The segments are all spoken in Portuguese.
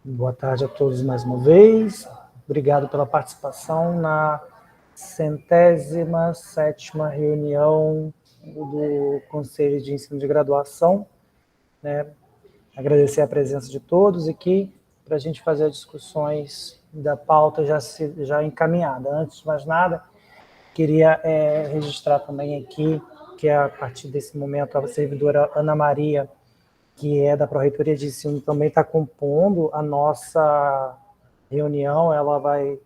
Boa tarde a todos mais uma vez. Obrigado pela participação na 107ª reunião do Conselho de Ensino de Graduação. Agradecer a presença de todos aqui para a gente fazer as discussões da pauta já encaminhada. Antes de mais nada, queria registrar também aqui que a partir desse momento a servidora Ana Maria, que é da Pró-Reitoria de Ensino, também está compondo a nossa reunião. Ela vai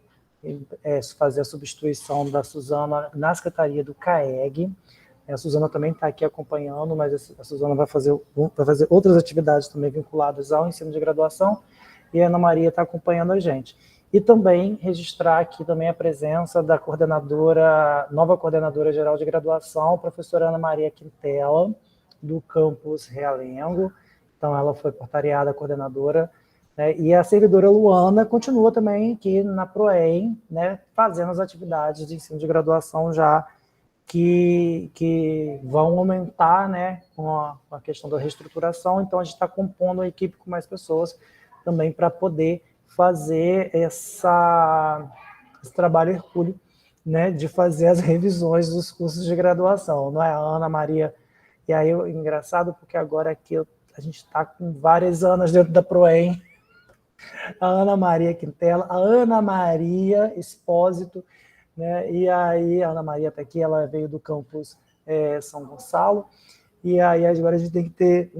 fazer a substituição da Suzana na Secretaria do CAEG. A Suzana também está aqui acompanhando, mas a Suzana vai fazer outras atividades também vinculadas ao ensino de graduação, e a Ana Maria está acompanhando a gente. E também registrar aqui também a presença da nova coordenadora geral de graduação, professora Ana Maria Quintela, do campus Realengo. Então, ela foi portariada coordenadora, né? E a servidora Luana continua também aqui na PROEM, né, fazendo as atividades de ensino de graduação já que vão aumentar, né, com a questão da reestruturação. Então, a gente está compondo a equipe com mais pessoas também para poder fazer esse trabalho hercúleo, né, de fazer as revisões dos cursos de graduação. Não é, a Ana Maria? E aí, engraçado, porque agora aqui a gente está com várias Anas dentro da PROEM. A Ana Maria Quintela, a Ana Maria Espósito, né? E aí a Ana Maria está aqui, ela veio do campus São Gonçalo, e aí agora a gente tem que ter,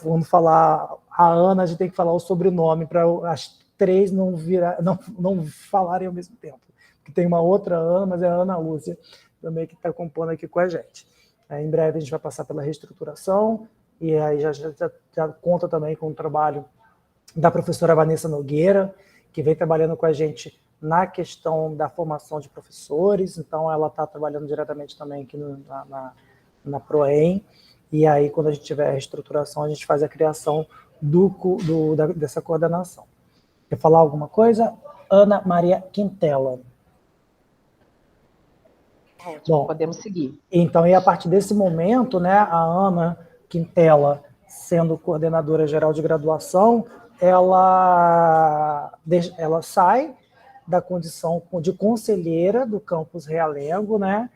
vamos falar a Ana, a gente tem que falar o sobrenome para as três não falarem ao mesmo tempo, porque tem uma outra Ana, mas é a Ana Lúcia também que está compondo aqui com a gente. Em breve a gente vai passar pela reestruturação, e aí já conta também com o trabalho da professora Vanessa Nogueira, que vem trabalhando com a gente na questão da formação de professores. Então, ela está trabalhando diretamente também aqui na PROEM, e aí, quando a gente tiver a reestruturação, a gente faz a criação dessa coordenação. Quer falar alguma coisa? Ana Maria Quintela. Bom, podemos seguir. Então, e a partir desse momento, né, a Ana Quintela, sendo coordenadora geral de graduação, ela sai da condição de conselheira do campus Realengo, né,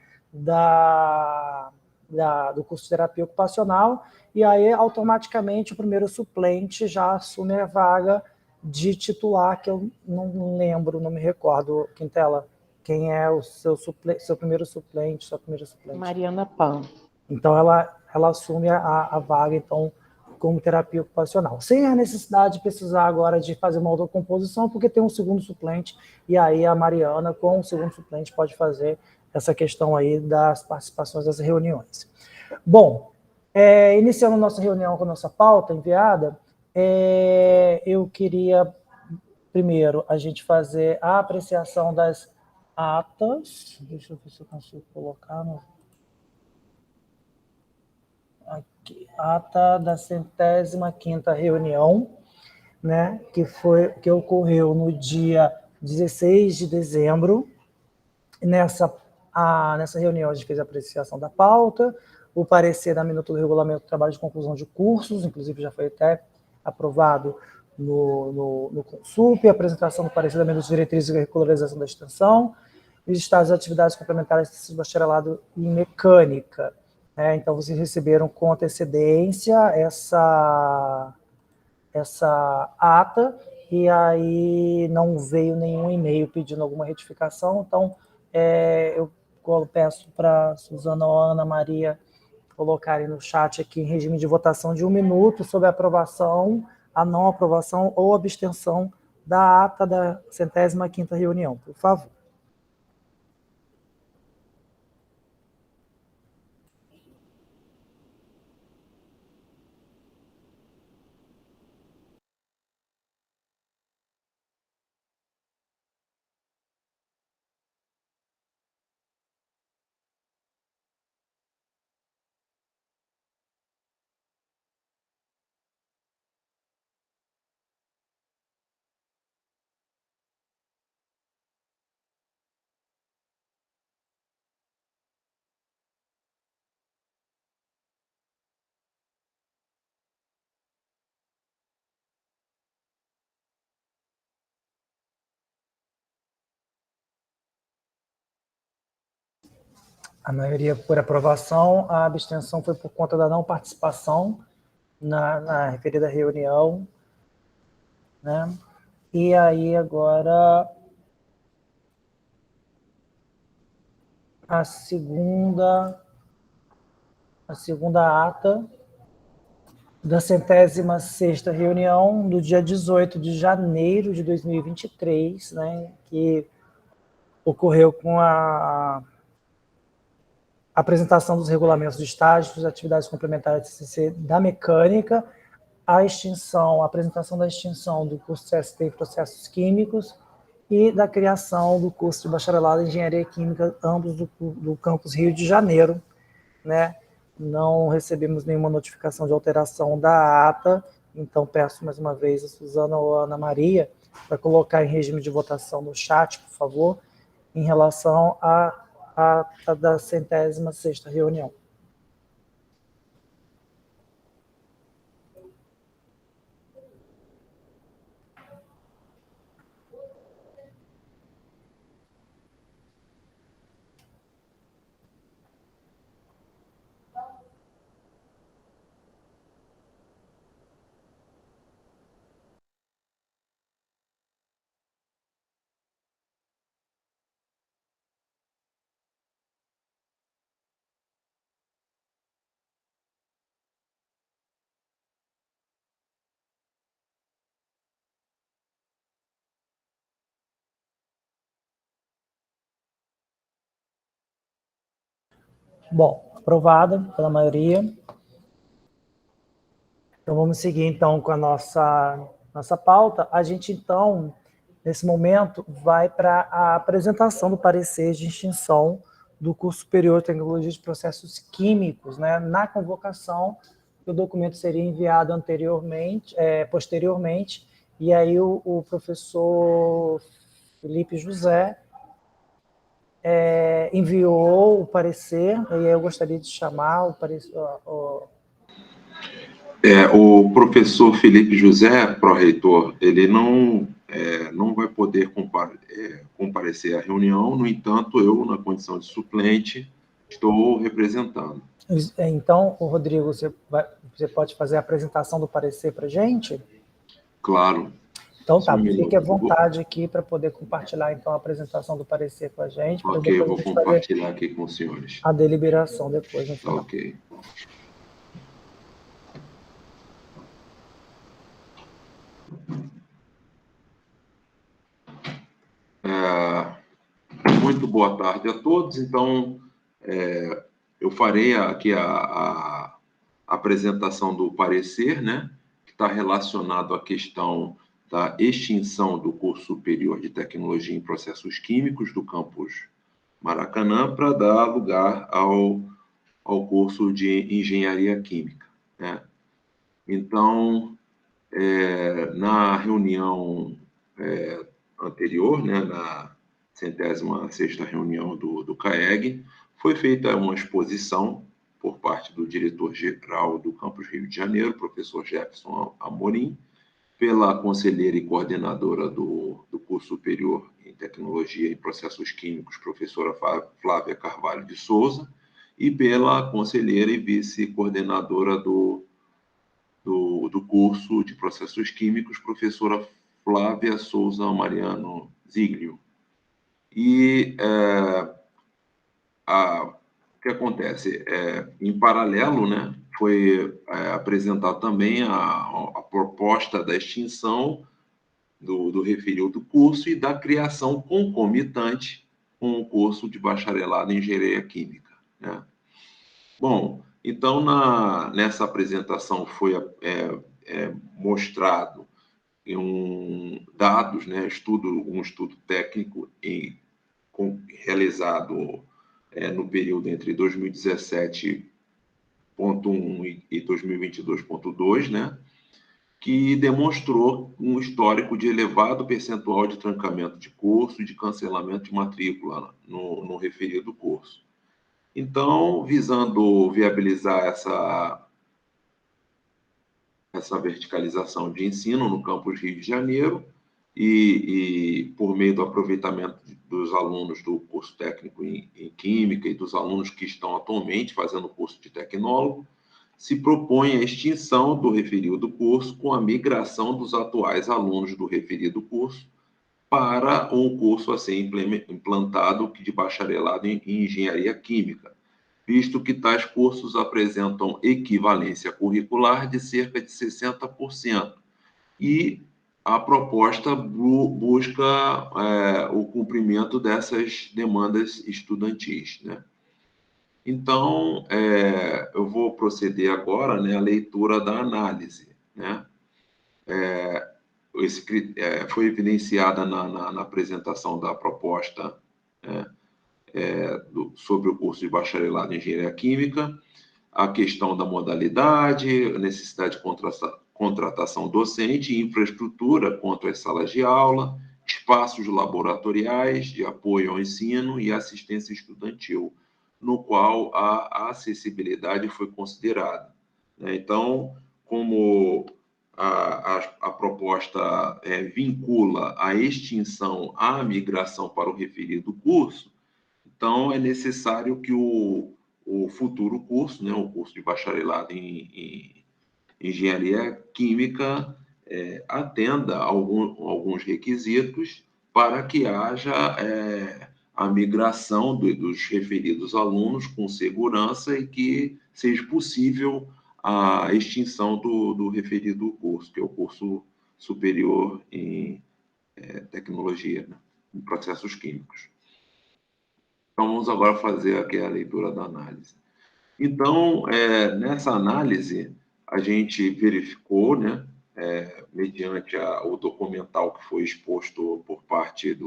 do curso de terapia ocupacional, e aí automaticamente o primeiro suplente já assume a vaga de titular, que eu não lembro, não me recordo, Quintela. Quem é o seu primeiro suplente, sua primeira suplente? Mariana Pan. Então, ela assume a vaga, então, como terapia ocupacional. Sem a necessidade de precisar agora de fazer uma outra composição, porque tem um segundo suplente, e aí a Mariana, com o segundo suplente, pode fazer essa questão aí das participações das reuniões. Bom, iniciando a nossa reunião com a nossa pauta enviada, eu queria, primeiro, a gente fazer a apreciação das atas. Deixa eu ver se eu consigo colocar aqui. Ata da 105ª reunião, né, que ocorreu no dia 16 de dezembro. Nessa reunião a gente fez a apreciação da pauta, o parecer da minuta do regulamento do trabalho de conclusão de cursos, inclusive já foi até aprovado no Consulp, a apresentação do parecer da minuta de diretrizes e regularização da extensão, os estados de atividades complementares do bacharelado em mecânica. Então, vocês receberam com antecedência essa ata, e aí não veio nenhum e-mail pedindo alguma retificação. Então, eu peço para a Suzana ou a Ana Maria colocarem no chat aqui em regime de votação de 1 minuto sobre a aprovação, a não aprovação ou abstenção da ata da 105ª reunião, por favor. A maioria por aprovação, a abstenção foi por conta da não participação na referida reunião, né? E aí agora a segunda ata da 106ª reunião do dia 18 de janeiro de 2023, né, que ocorreu com a apresentação dos regulamentos de estágios, atividades complementares de TCC da mecânica, a apresentação da extinção do curso CST em processos químicos e da criação do curso de bacharelado em engenharia química, ambos do campus Rio de Janeiro, né? Não recebemos nenhuma notificação de alteração da ata, então peço mais uma vez a Suzana ou a Ana Maria para colocar em regime de votação no chat, por favor, em relação à ata da 106ª reunião. Bom, aprovada pela maioria. Então, vamos seguir, então, com a nossa pauta. A gente, então, nesse momento, vai para a apresentação do parecer de extinção do curso superior de Tecnologia de Processos Químicos, né? Na convocação, o documento seria enviado posteriormente, e aí o professor Felipe José enviou o parecer, e aí eu gostaria de chamar o parecer... O professor Felipe José, pró-reitor, ele não vai poder comparecer à reunião, no entanto, eu, na condição de suplente, estou representando. Então, Rodrigo, você pode fazer a apresentação do parecer para a gente? Claro. Então tá, fique à vontade aqui para poder compartilhar então a apresentação do parecer com a gente. Ok, eu vou compartilhar aqui com os senhores. A deliberação depois, no final. Ok. Muito boa tarde a todos. Então, eu farei aqui a apresentação do parecer, né, que está relacionado à questão da extinção do curso superior de Tecnologia em Processos Químicos do campus Maracanã para dar lugar ao curso de Engenharia Química, né? Então, na reunião anterior, né, na 106ª reunião do CAEG, foi feita uma exposição por parte do diretor-geral do campus Rio de Janeiro, professor Jefferson Amorim, pela conselheira e coordenadora do curso superior em Tecnologia e Processos Químicos, professora Flávia Carvalho de Souza, e pela conselheira e vice-coordenadora do curso de Processos Químicos, professora Flávia Souza Mariano Ziglio. E o que acontece? Em paralelo, né, foi apresentada também a proposta da extinção do referido curso e da criação concomitante com o curso de bacharelado em Engenharia Química, né? Bom, então, nessa apresentação foi mostrado dados, né, um estudo técnico realizado no período entre 2017.1 e 2022.2, né, que demonstrou um histórico de elevado percentual de trancamento de curso e de cancelamento de matrícula no referido curso. Então, visando viabilizar essa verticalização de ensino no campus Rio de Janeiro e por meio do aproveitamento dos alunos do curso técnico em Química e dos alunos que estão atualmente fazendo o curso de tecnólogo, se propõe a extinção do referido curso com a migração dos atuais alunos do referido curso para um curso a ser implantado de bacharelado em Engenharia Química, visto que tais cursos apresentam equivalência curricular de cerca de 60%. E a proposta busca o cumprimento dessas demandas estudantis, né? Então, eu vou proceder agora, né, à leitura da análise, né? Foi evidenciada na apresentação da proposta, né, sobre o curso de bacharelado em Engenharia Química, a questão da modalidade, a necessidade de contratação docente, infraestrutura quanto às salas de aula, espaços laboratoriais de apoio ao ensino e assistência estudantil, no qual a acessibilidade foi considerada, né? Então, como a proposta vincula a extinção à migração para o referido curso, então é necessário que o futuro curso, né, o curso de bacharelado em Engenharia Química, atenda a alguns requisitos para que haja a migração dos referidos alunos com segurança e que seja possível a extinção do referido curso, que é o curso superior em tecnologia, né, em processos químicos. Então, vamos agora fazer aqui a leitura da análise. Então, nessa análise, a gente verificou, né, mediante o documental que foi exposto por parte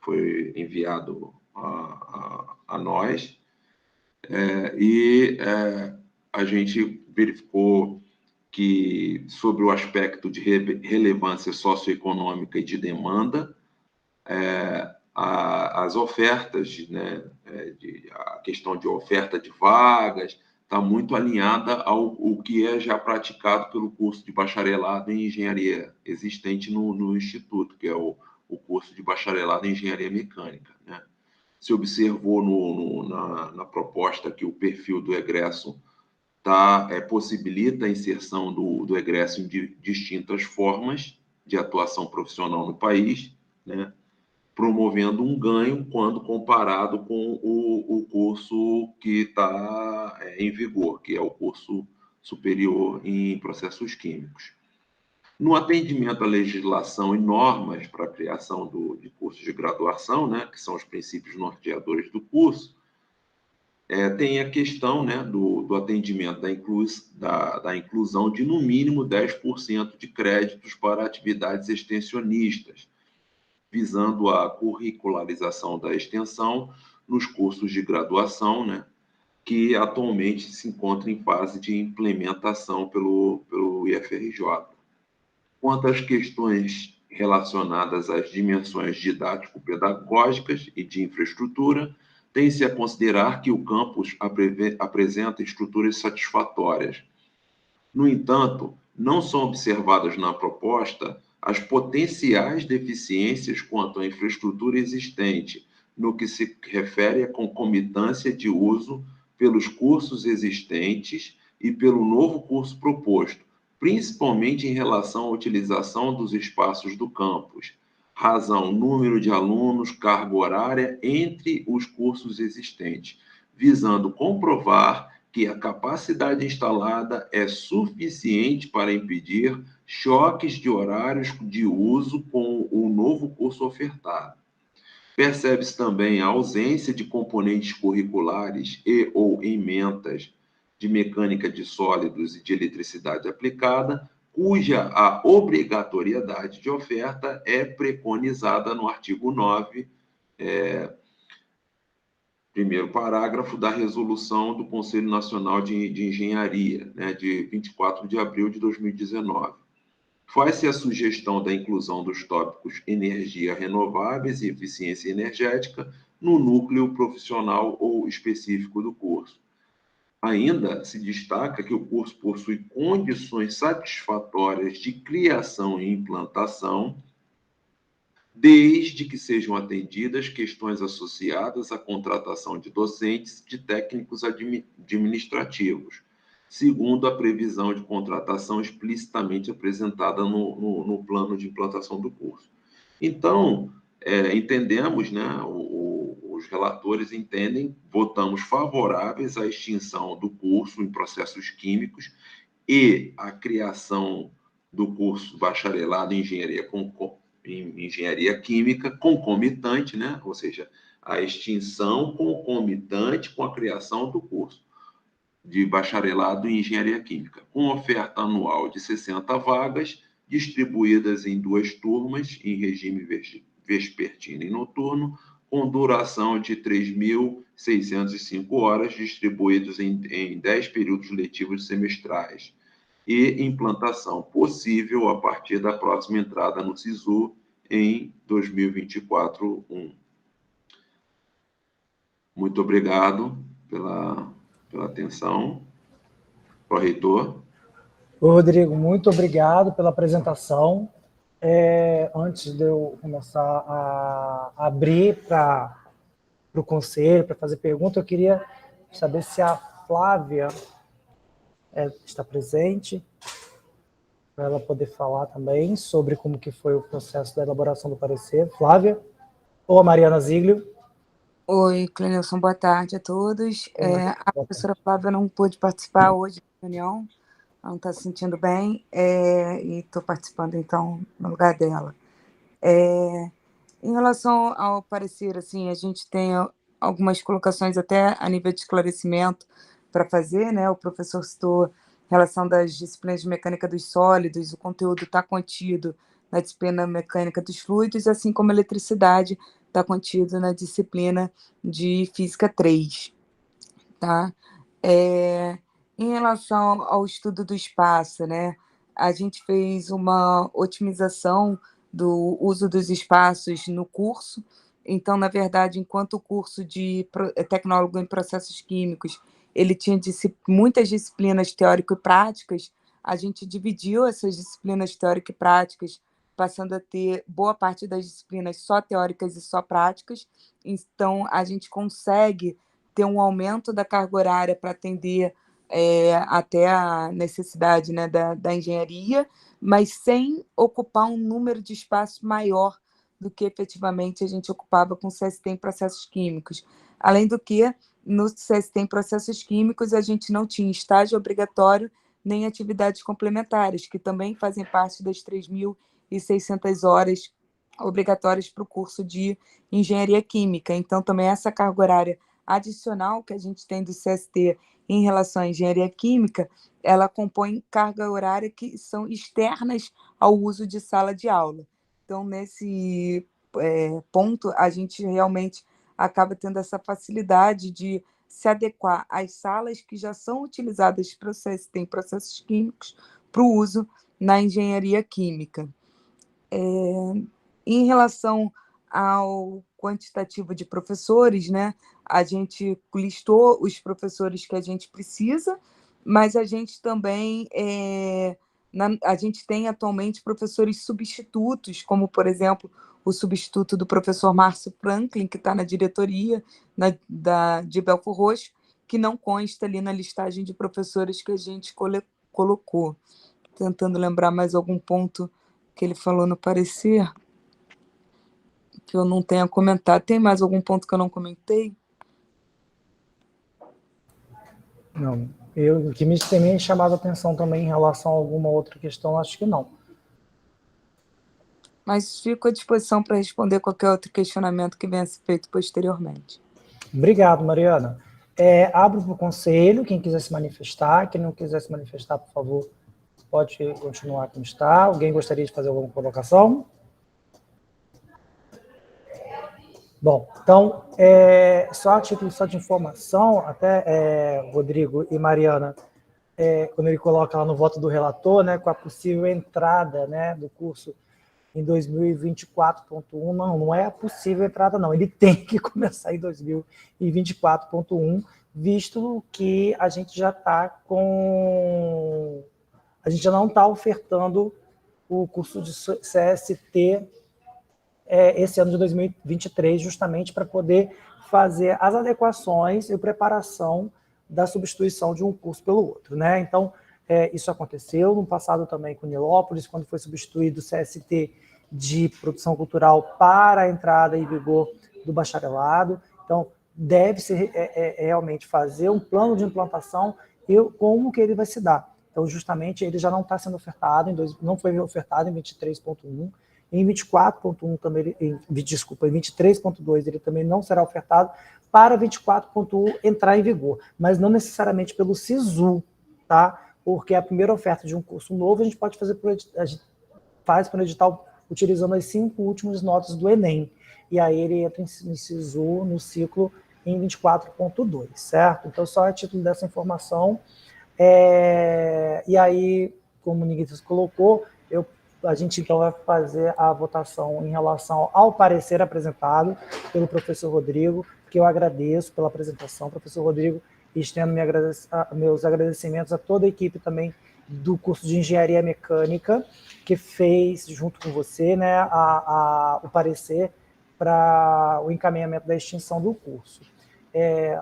foi enviado a nós, a gente verificou que, sobre o aspecto de relevância socioeconômica e de demanda, as ofertas, né, a questão de oferta de vagas está muito alinhada ao que é já praticado pelo curso de bacharelado em engenharia existente no Instituto, que é o curso de bacharelado em engenharia mecânica, né? Se observou na proposta que o perfil do egresso possibilita a inserção do egresso em distintas formas de atuação profissional no país, né, promovendo um ganho quando comparado com o curso que está em vigor, que é o curso superior em processos químicos. No atendimento à legislação e normas para a criação de cursos de graduação, né, que são os princípios norteadores do curso, tem a questão, né, do atendimento da inclusão de, no mínimo, 10% de créditos para atividades extensionistas, visando a curricularização da extensão nos cursos de graduação, né, que atualmente se encontra em fase de implementação pelo IFRJ. Quanto às questões relacionadas às dimensões didático-pedagógicas e de infraestrutura, tem-se a considerar que o campus apresenta estruturas satisfatórias. No entanto, não são observadas na proposta as potenciais deficiências quanto à infraestrutura existente, no que se refere à concomitância de uso pelos cursos existentes e pelo novo curso proposto, principalmente em relação à utilização dos espaços do campus, razão, número de alunos, carga horária entre os cursos existentes, visando comprovar que a capacidade instalada é suficiente para impedir choques de horários de uso com o novo curso ofertado. Percebe-se também a ausência de componentes curriculares ou ementas de mecânica de sólidos e de eletricidade aplicada, cuja a obrigatoriedade de oferta é preconizada no artigo 9, primeiro parágrafo da resolução do Conselho Nacional de Engenharia, né, de 24 de abril de 2019. Faz-se a sugestão da inclusão dos tópicos energia renováveis e eficiência energética no núcleo profissional ou específico do curso. Ainda se destaca que o curso possui condições satisfatórias de criação e implantação desde que sejam atendidas questões associadas à contratação de docentes de técnicos administrativos, segundo a previsão de contratação explicitamente apresentada no plano de implantação do curso. Então, entendemos, né, os relatores entendem, votamos favoráveis à extinção do curso em processos químicos e à criação do curso bacharelado em engenharia química concomitante, né? Ou seja, a extinção concomitante com a criação do curso de bacharelado em engenharia química, com oferta anual de 60 vagas, distribuídas em 2 turmas, em regime vespertino e noturno, com duração de 3.605 horas, distribuídos em 10 períodos letivos semestrais, e implantação possível a partir da próxima entrada no SISU em 2024-1. Muito obrigado pela atenção. Reitor. Rodrigo, muito obrigado pela apresentação. Antes de eu começar a abrir para o conselho, para fazer pergunta, eu queria saber se a Flávia está presente, para ela poder falar também sobre como que foi o processo da elaboração do parecer. Flávia? Ou a Mariana Ziglio? Oi, Clenilson, boa tarde a todos. A professora Flávia não pôde participar hoje da reunião, ela não está se sentindo bem, e estou participando, então, no lugar dela. Em relação ao parecer, assim, a gente tem algumas colocações até a nível de esclarecimento para fazer, né? O professor citou a relação das disciplinas de mecânica dos sólidos, o conteúdo está contido na disciplina mecânica dos fluidos, assim como a eletricidade está contido na disciplina de Física 3. Tá? Em relação ao estudo do espaço, né, a gente fez uma otimização do uso dos espaços no curso. Então, na verdade, enquanto o curso de tecnólogo em processos químicos ele tinha muitas disciplinas teórico e práticas, a gente dividiu essas disciplinas teórico e práticas, passando a ter boa parte das disciplinas só teóricas e só práticas. Então, a gente consegue ter um aumento da carga horária para atender até a necessidade, né, da engenharia, mas sem ocupar um número de espaços maior do que efetivamente a gente ocupava com o CST em processos químicos. Além do que, no CST em processos químicos, a gente não tinha estágio obrigatório nem atividades complementares, que também fazem parte das 3.600 horas obrigatórias para o curso de engenharia química. Então, também essa carga horária adicional que a gente tem do CST em relação à engenharia química, ela compõe carga horária que são externas ao uso de sala de aula. Então, nesse ponto, a gente realmente acaba tendo essa facilidade de se adequar às salas que já são utilizadas para o CST em processos químicos para o uso na engenharia química. Em relação ao quantitativo de professores, né, a gente listou os professores que a gente precisa, mas a gente também a gente tem atualmente professores substitutos, como, por exemplo, o substituto do professor Márcio Franklin, que está na diretoria de Belford Roxo, que não consta ali na listagem de professores que a gente colocou. Tentando lembrar mais algum ponto que ele falou no parecer, que eu não tenha comentado. Tem mais algum ponto que eu não comentei? Não. O que me tem chamado a atenção também em relação a alguma outra questão, acho que não. Mas fico à disposição para responder qualquer outro questionamento que venha a ser feito posteriormente. Obrigado, Mariana. Abro para o conselho, quem quiser se manifestar. Quem não quiser se manifestar, por favor, pode continuar como está. Alguém gostaria de fazer alguma colocação? Bom, então, só a título de informação, até Rodrigo e Mariana, quando ele coloca lá no voto do relator, né, com a possível entrada, né, do curso em 2024.1, não é a possível entrada, não. Ele tem que começar em 2024.1, visto que a gente já está com... A gente já não está ofertando o curso de CST esse ano de 2023, justamente para poder fazer as adequações e preparação da substituição de um curso pelo outro, né? Então, isso aconteceu no passado também com Nilópolis, quando foi substituído o CST de produção cultural para a entrada em vigor do bacharelado. Então, deve-se realmente fazer um plano de implantação e como que ele vai se dar. Então, justamente, ele já não está sendo ofertado, não foi ofertado em 23.1, em 24.1 também, desculpa, em 23.2 ele também não será ofertado para 24.1 entrar em vigor, mas não necessariamente pelo SISU, tá? Porque a primeira oferta de um curso novo a gente pode fazer a gente faz para o edital utilizando as 5 últimas notas do Enem. E aí ele entra em SISU no ciclo em 24.2, certo? Então, só a título dessa informação. E aí, como o Niguitas colocou, a gente então vai fazer a votação em relação ao parecer apresentado pelo professor Rodrigo, que eu agradeço pela apresentação, professor Rodrigo, e estendo meus agradecimentos a toda a equipe também do curso de Engenharia Mecânica, que fez, junto com você, né, o parecer para o encaminhamento da extinção do curso.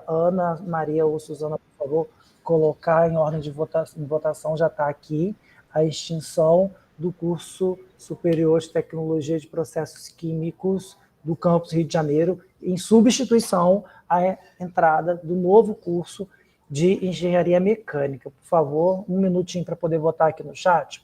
Ana, Maria ou Suzana, por favor, colocar em ordem de votação, já está aqui, a extinção do curso superior de tecnologia de processos químicos do campus Rio de Janeiro, em substituição à entrada do novo curso de engenharia mecânica. Por favor, um minutinho para poder votar aqui no chat.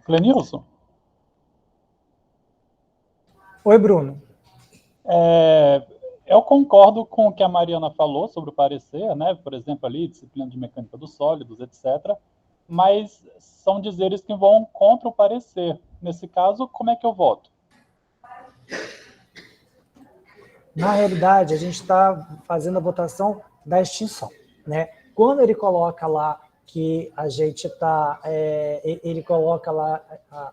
Clenilson? Oi, Bruno. Eu concordo com o que a Mariana falou sobre o parecer, né? Por exemplo, ali, disciplina de mecânica dos sólidos, etc. Mas são dizeres que vão contra o parecer. Nesse caso, como é que eu voto? Na realidade, a gente está fazendo a votação da extinção, né? Quando ele coloca lá que a gente está, ele coloca lá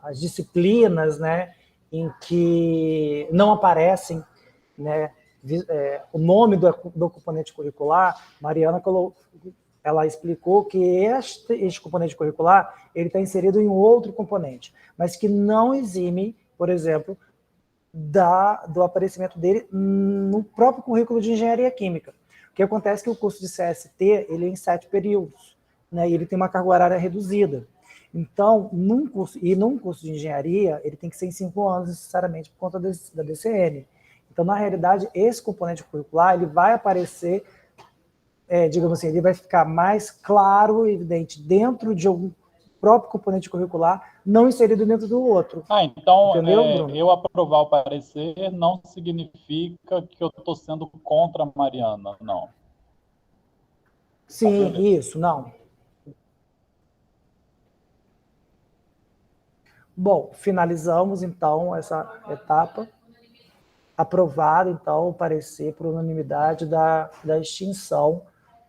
as disciplinas, né, em que não aparecem, né, o nome do componente curricular, Mariana ela explicou que este componente curricular ele está inserido em um outro componente, mas que não exime, por exemplo, do aparecimento dele no próprio currículo de engenharia química. O que acontece é que o curso de CST ele é em 7 períodos, né, e ele tem uma carga horária reduzida. Então, num curso de engenharia, ele tem que ser em 5 anos necessariamente por conta da DCN. Então, na realidade, esse componente curricular ele vai aparecer, digamos assim, ele vai ficar mais claro e evidente dentro de um próprio componente curricular, não inserido dentro do outro. Então, entendeu, Bruno? eu aprovar o parecer não significa que eu estou sendo contra a Mariana, não. Sim, isso, não. Bom, finalizamos então essa etapa. Aprovado então o parecer por unanimidade da extinção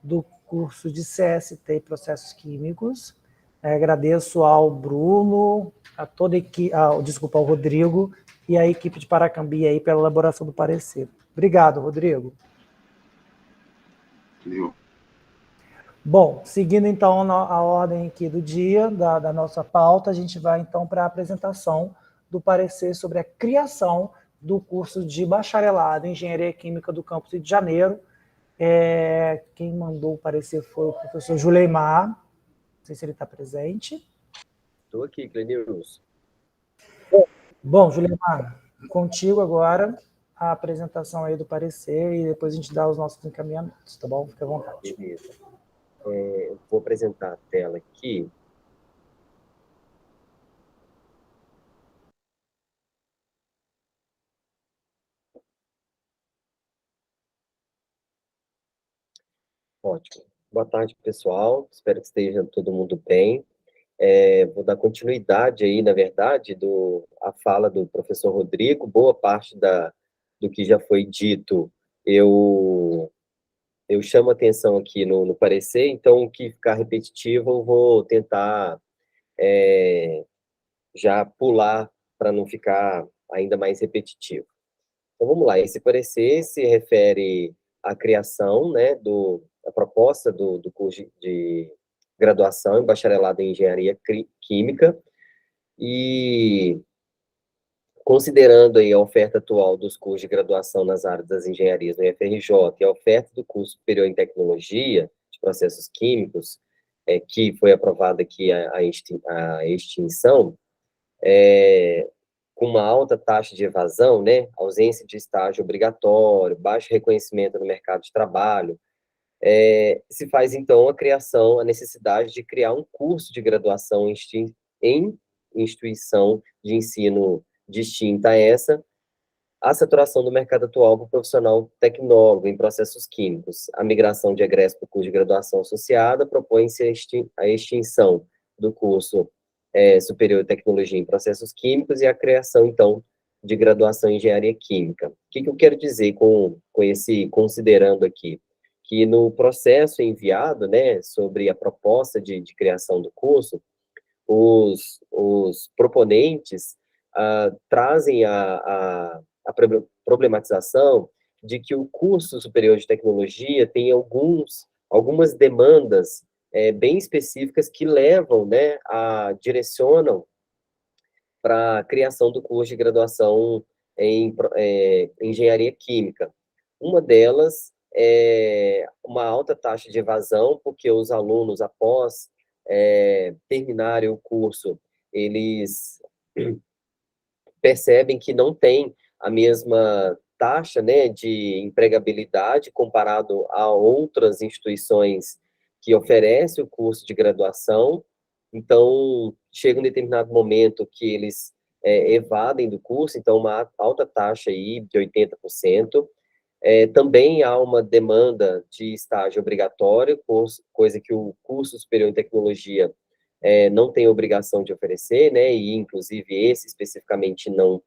do curso de CST e Processos Químicos. Agradeço ao Bruno, a toda a equipe, ao Rodrigo e a equipe de Paracambi aí pela elaboração do parecer. Obrigado, Rodrigo. Valeu. Bom, seguindo então a ordem aqui do dia, da nossa pauta, a gente vai então para a apresentação do parecer sobre a criação do curso de bacharelado em Engenharia Química do campus Rio de Janeiro. Quem mandou o parecer foi o professor Juleimar, não sei se ele está presente. Estou aqui, Clenilson. Bom, Juleimar, contigo agora a apresentação aí do parecer e depois a gente dá os nossos encaminhamentos, tá bom? Fique à vontade. Beleza. Vou apresentar a tela aqui. Ótimo. Boa tarde, pessoal. Espero que esteja todo mundo bem. Vou dar continuidade aí, na verdade, a fala do professor Rodrigo. Boa parte do que já foi dito, eu chamo atenção aqui no parecer, então o que ficar repetitivo eu vou tentar já pular para não ficar ainda mais repetitivo. Então vamos lá, esse parecer se refere à criação, né, a proposta do curso de graduação em bacharelado em engenharia química, e considerando aí a oferta atual dos cursos de graduação nas áreas das engenharias no IFRJ e a oferta do curso superior em tecnologia de processos químicos, que foi aprovada aqui a extinção, com uma alta taxa de evasão, né, ausência de estágio obrigatório, baixo reconhecimento no mercado de trabalho, se faz, então, a necessidade de criar um curso de graduação em instituição de ensino distinta a saturação do mercado atual para o profissional tecnólogo em processos químicos. A migração de egresso para o curso de graduação associada propõe-se a extinção do curso superior de tecnologia em processos químicos e a criação, então, de graduação em engenharia química. O que eu quero dizer com esse considerando aqui? Que no processo enviado, né, sobre a proposta de criação do curso, os proponentes trazem a problematização de que o curso superior de tecnologia tem algumas demandas bem específicas que levam, né, direcionam para a criação do curso de graduação em engenharia química. Uma delas é uma alta taxa de evasão, porque os alunos, após terminarem o curso, eles percebem que não tem a mesma taxa, né, de empregabilidade comparado a outras instituições que oferecem o curso de graduação. Então, chega um determinado momento que eles evadem do curso, então uma alta taxa aí de 80%. Também há uma demanda de estágio obrigatório, coisa que o curso superior em tecnologia não tem obrigação de oferecer, né, e inclusive esse especificamente não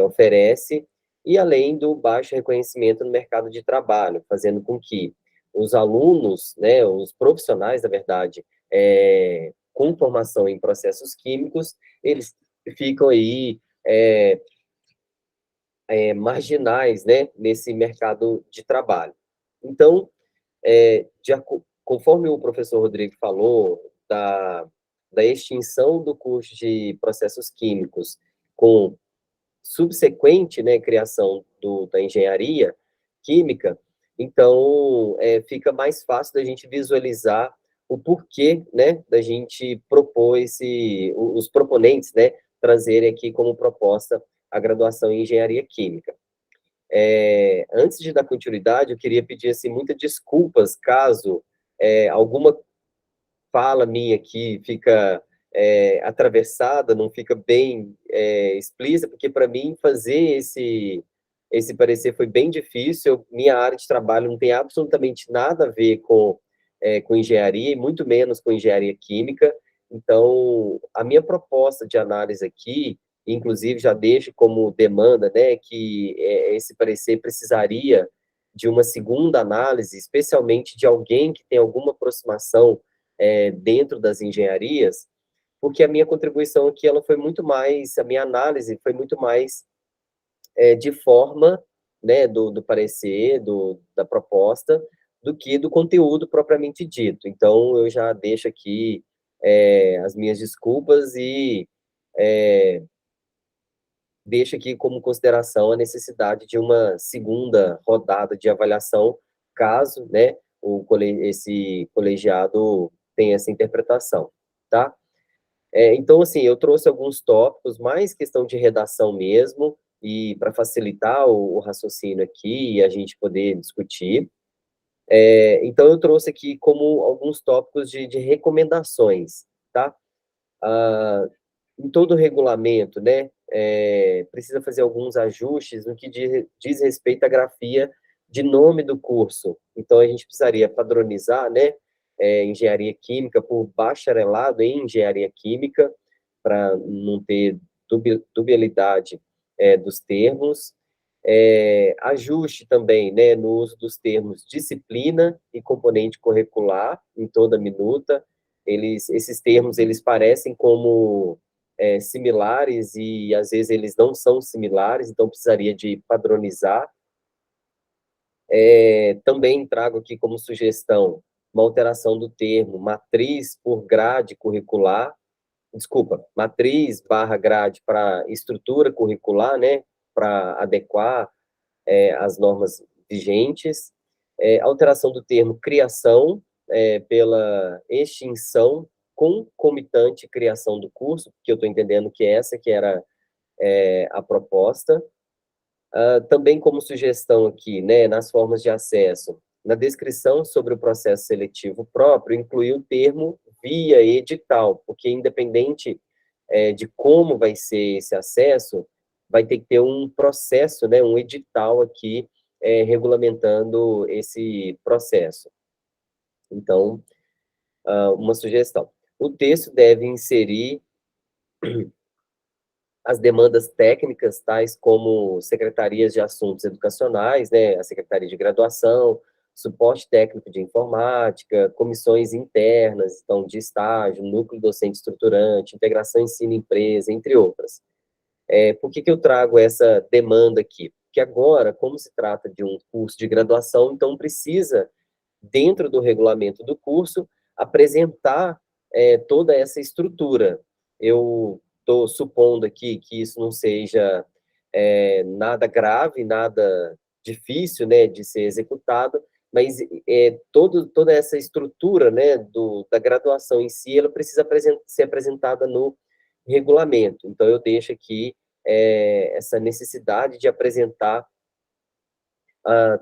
oferece, e além do baixo reconhecimento no mercado de trabalho, fazendo com que os alunos, né, os profissionais, na verdade, com formação em processos químicos, eles ficam aí marginais, né, nesse mercado de trabalho. Então, conforme o professor Rodrigo falou, da extinção do curso de processos químicos com subsequente, né, criação da engenharia química, então fica mais fácil da gente visualizar o porquê, né, da gente propor os proponentes, né, trazerem aqui como proposta a graduação em engenharia química. Antes de dar continuidade, eu queria pedir assim, muitas desculpas caso alguma fala minha aqui fica atravessada, não fica bem explícita, porque para mim fazer esse parecer foi bem difícil. Minha área de trabalho não tem absolutamente nada a ver com engenharia, e muito menos com engenharia química. Então, a minha proposta de análise aqui, inclusive já deixo como demanda, né, que esse parecer precisaria de uma segunda análise, especialmente de alguém que tem alguma aproximação dentro das engenharias, porque a minha contribuição aqui, ela foi muito mais, a minha análise foi muito mais de forma, né, do parecer, da proposta, do que do conteúdo propriamente dito. Então, eu já deixo aqui as minhas desculpas e deixo aqui como consideração a necessidade de uma segunda rodada de avaliação, caso, né, esse colegiado tenha essa interpretação, tá? Então, assim, eu trouxe alguns tópicos, mais questão de redação mesmo, e para facilitar o raciocínio aqui e a gente poder discutir. Então, eu trouxe aqui como alguns tópicos de recomendações, tá? Em todo regulamento, né, precisa fazer alguns ajustes no que diz respeito à grafia de nome do curso. Então, a gente precisaria padronizar, né, engenharia química por bacharelado em engenharia química, para não ter dubialidade dos termos. Ajuste também, né, no uso dos termos disciplina e componente curricular em toda a minuta. Esses termos, eles parecem como similares e, às vezes, eles não são similares, então precisaria de padronizar. Também trago aqui como sugestão uma alteração do termo matriz por grade curricular, matriz barra grade para estrutura curricular, né, para adequar as normas vigentes, alteração do termo criação pela extinção concomitante criação do curso, que eu estou entendendo que essa que era a proposta. Também como sugestão aqui, né, nas formas de acesso, na descrição sobre o processo seletivo próprio, incluir o termo via edital, porque independente de como vai ser esse acesso, vai ter que ter um processo, né, um edital aqui regulamentando esse processo. Então, uma sugestão. O texto deve inserir as demandas técnicas, tais como secretarias de assuntos educacionais, né, a secretaria de graduação, suporte técnico de informática, comissões internas, então, de estágio, núcleo docente estruturante, integração ensino-empresa, entre outras. Por que eu trago essa demanda aqui? Porque agora, como se trata de um curso de graduação, então precisa, dentro do regulamento do curso, apresentar toda essa estrutura. Eu estou supondo aqui que isso não seja nada grave, nada difícil, né, de ser executado, mas toda essa estrutura, né, da graduação em si, ela precisa ser apresentada no regulamento. Então, eu deixo aqui essa necessidade de apresentar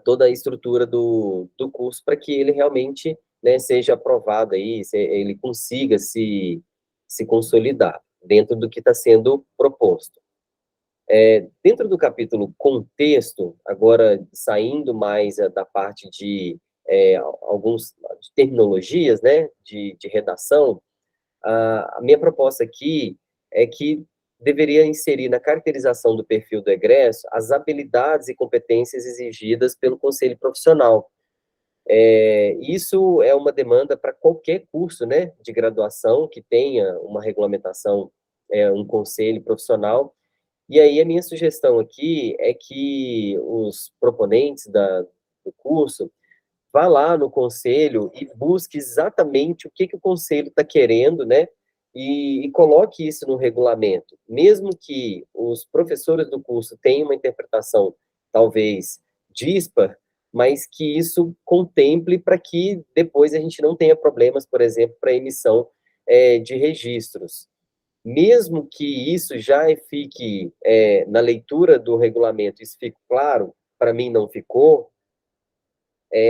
toda a estrutura do curso para que ele realmente, né, seja aprovado aí, ele consiga se consolidar dentro do que está sendo proposto. Dentro do capítulo contexto, agora saindo mais da parte de algumas terminologias, né, de redação, a minha proposta aqui é que deveria inserir na caracterização do perfil do egresso as habilidades e competências exigidas pelo conselho profissional. Isso é uma demanda para qualquer curso, né, de graduação que tenha uma regulamentação, um conselho profissional. E aí a minha sugestão aqui é que os proponentes do curso vá lá no conselho e busque exatamente o que o conselho está querendo, né? E coloque isso no regulamento. Mesmo que os professores do curso tenham uma interpretação, talvez, díspar, mas que isso contemple para que depois a gente não tenha problemas, por exemplo, para emissão de registros. Mesmo que isso já fique na leitura do regulamento, isso fique claro, para mim não ficou,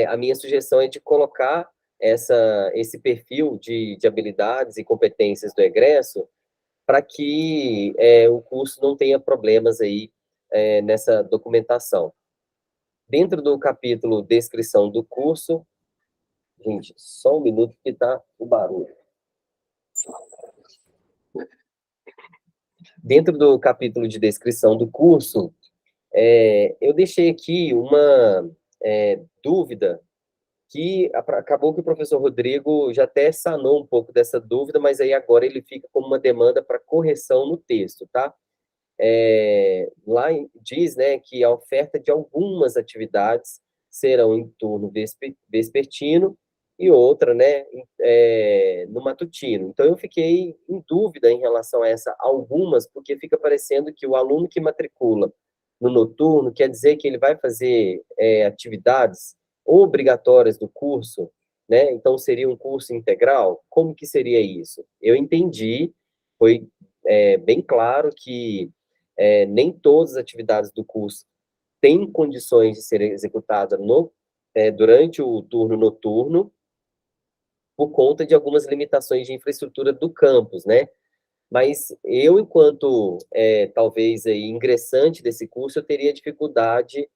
a minha sugestão é de colocar esse perfil de habilidades e competências do egresso para que o curso não tenha problemas aí nessa documentação. Dentro do capítulo descrição do curso, gente, só um minuto que está o barulho. Dentro do capítulo de descrição do curso, eu deixei aqui uma dúvida que acabou que o professor Rodrigo já até sanou um pouco dessa dúvida, mas aí agora ele fica como uma demanda para correção no texto, tá? Lá diz, né, que a oferta de algumas atividades serão em turno vespertino e outra, né, no matutino. Então, eu fiquei em dúvida em relação a algumas, porque fica parecendo que o aluno que matricula no noturno quer dizer que ele vai fazer atividades obrigatórias do curso, né? Então, seria um curso integral? Como que seria isso? Eu entendi, foi bem claro que nem todas as atividades do curso têm condições de serem executadas durante o turno noturno, por conta de algumas limitações de infraestrutura do campus, né? Mas eu, enquanto, talvez, aí, ingressante desse curso, eu teria dificuldade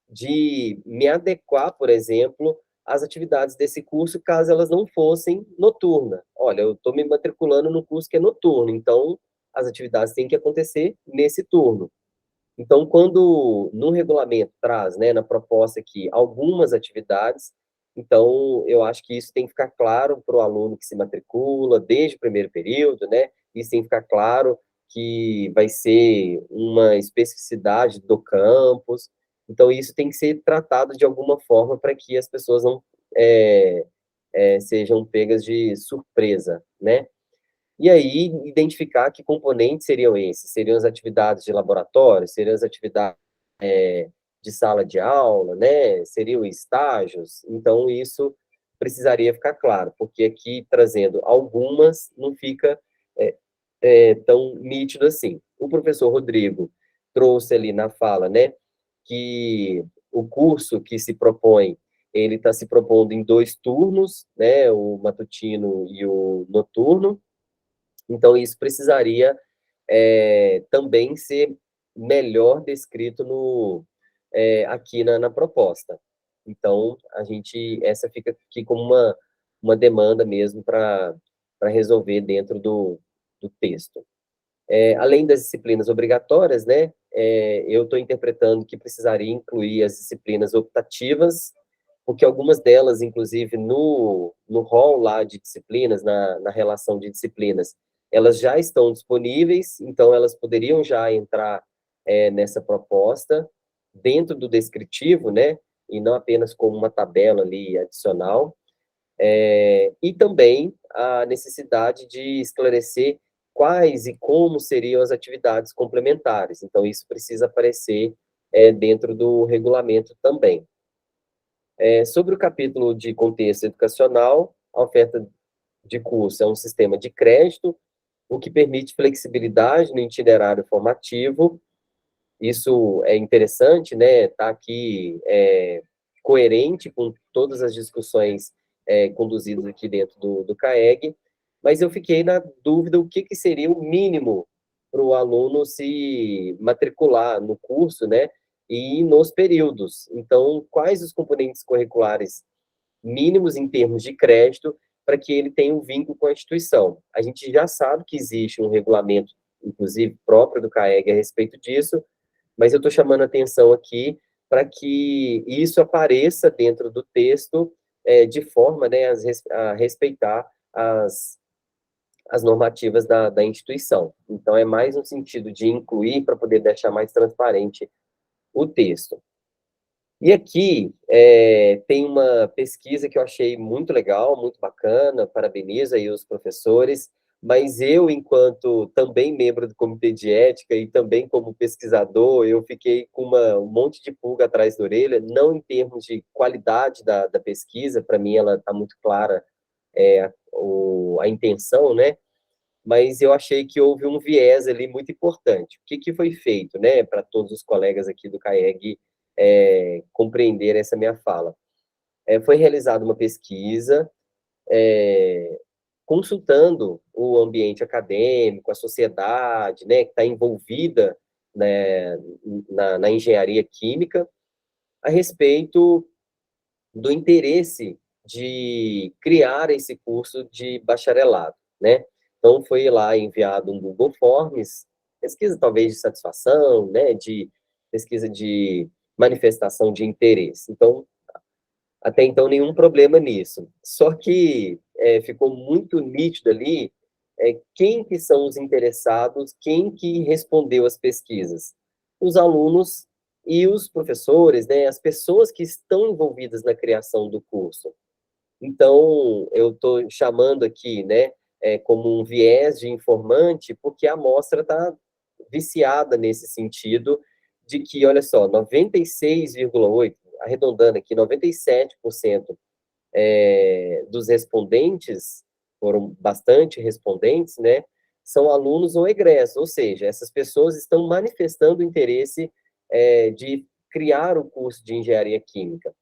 de me adequar, por exemplo, as atividades desse curso, caso elas não fossem noturnas. Olha, eu estou me matriculando no curso que é noturno, então as atividades têm que acontecer nesse turno. Então, quando no regulamento traz, né, na proposta aqui, algumas atividades, então eu acho que isso tem que ficar claro para o aluno que se matricula desde o primeiro período, né? Isso tem que ficar claro que vai ser uma especificidade do campus. Então, isso tem que ser tratado de alguma forma para que as pessoas não sejam pegas de surpresa, né? E aí, identificar que componentes seriam esses. Seriam as atividades de laboratório, seriam as atividades de sala de aula, né? Seriam estágios. Então, isso precisaria ficar claro, porque aqui, trazendo algumas, não fica tão nítido assim. O professor Rodrigo trouxe ali na fala, né, que o curso que se propõe, ele está se propondo em 2 turnos, né, o matutino e o noturno. Então, isso precisaria também ser melhor descrito aqui na proposta. Então, essa fica aqui como uma demanda mesmo para resolver dentro do texto. Além das disciplinas obrigatórias, né, eu estou interpretando que precisaria incluir as disciplinas optativas, porque algumas delas, inclusive, no rol lá de disciplinas, na relação de disciplinas, elas já estão disponíveis, então elas poderiam já entrar nessa proposta, dentro do descritivo, né, e não apenas como uma tabela ali adicional, e também a necessidade de esclarecer quais e como seriam as atividades complementares. Então, isso precisa aparecer dentro do regulamento também. Sobre o capítulo de contexto educacional, a oferta de curso é um sistema de crédito, o que permite flexibilidade no itinerário formativo. Isso é interessante, né? Está aqui coerente com todas as discussões conduzidas aqui dentro do CAEG, mas eu fiquei na dúvida o que seria o mínimo para o aluno se matricular no curso, né? E nos períodos. Então, quais os componentes curriculares mínimos em termos de crédito para que ele tenha um vínculo com a instituição? A gente já sabe que existe um regulamento, inclusive próprio do CAEG a respeito disso, mas eu estou chamando a atenção aqui para que isso apareça dentro do texto de forma, né, a respeitar as normativas da instituição. Então, é mais no sentido de incluir para poder deixar mais transparente o texto. E aqui tem uma pesquisa que eu achei muito legal, muito bacana, parabenizo aí os professores, mas eu, enquanto também membro do comitê de ética e também como pesquisador, eu fiquei com um monte de pulga atrás da orelha, não em termos de qualidade da pesquisa, para mim ela está muito clara a intenção, né? Mas eu achei que houve um viés ali muito importante. O que foi feito, né, para todos os colegas aqui do CAEG compreender essa minha fala? Foi realizada uma pesquisa consultando o ambiente acadêmico, a sociedade, né, que está envolvida, né, na engenharia química, a respeito do interesse de criar esse curso de bacharelado, né? Então, foi lá enviado um Google Forms, pesquisa talvez de satisfação, né, de pesquisa de manifestação de interesse. Então, até então, nenhum problema nisso. Só que ficou muito nítido ali quem que são os interessados, quem que respondeu as pesquisas. Os alunos e os professores, né, as pessoas que estão envolvidas na criação do curso. Então, eu estou chamando aqui, né, como um viés de informante, porque a amostra está viciada nesse sentido de que, olha só, 96,8%, arredondando aqui, 97% dos respondentes, foram bastante respondentes, né, são alunos ou egressos, ou seja, essas pessoas estão manifestando interesse de criar o curso de engenharia química.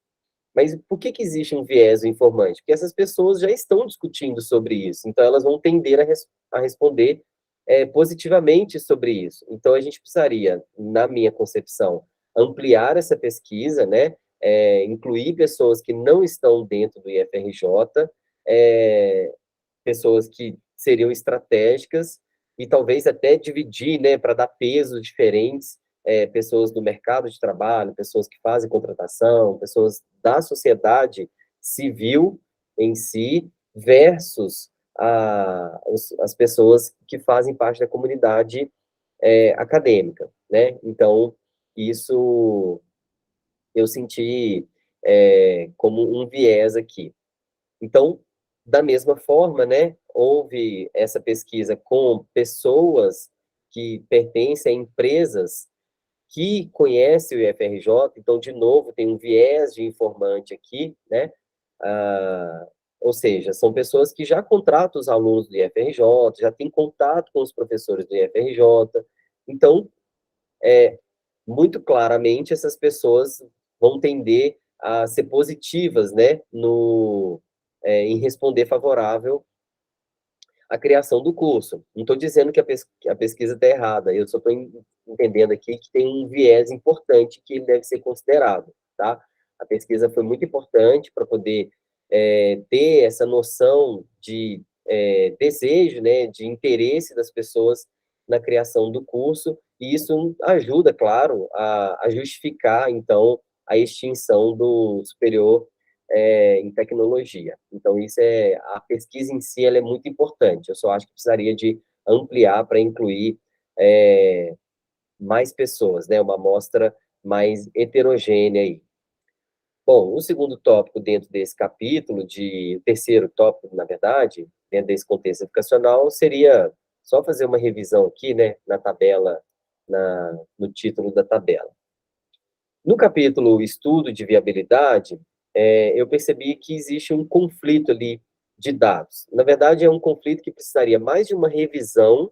Mas por que existe um viés do informante? Porque essas pessoas já estão discutindo sobre isso, então elas vão tender a responder positivamente sobre isso. Então, a gente precisaria, na minha concepção, ampliar essa pesquisa, né, incluir pessoas que não estão dentro do IFRJ, pessoas que seriam estratégicas, e talvez até dividir, né, para dar pesos diferentes, pessoas do mercado de trabalho, pessoas que fazem contratação, pessoas da sociedade civil em si, versus as pessoas que fazem parte da comunidade acadêmica, né? Então, isso eu senti como um viés aqui. Então, da mesma forma, né, houve essa pesquisa com pessoas que pertencem a empresas que conhecem o IFRJ, então, de novo, tem um viés de informante aqui, né, ou seja, são pessoas que já contratam os alunos do IFRJ, já têm contato com os professores do IFRJ, então, muito claramente, essas pessoas vão tender a ser positivas, né, em responder favorável à criação do curso. Não estou dizendo que a pesquisa está errada, eu só estou entendendo aqui que tem um viés importante que deve ser considerado, tá? A pesquisa foi muito importante para poder ter essa noção de desejo, né, de interesse das pessoas na criação do curso, e isso ajuda, claro, a justificar, então, a extinção do superior em tecnologia. Então, a pesquisa em si, ela é muito importante. Eu só acho que precisaria de ampliar para incluir mais pessoas, né? Uma amostra mais heterogênea aí. Bom, o segundo tópico dentro desse capítulo, o terceiro tópico, na verdade, dentro desse contexto educacional, seria só fazer uma revisão aqui, né, na tabela, no título da tabela. No capítulo Estudo de Viabilidade, eu percebi que existe um conflito ali de dados. Na verdade, é um conflito que precisaria mais de uma revisão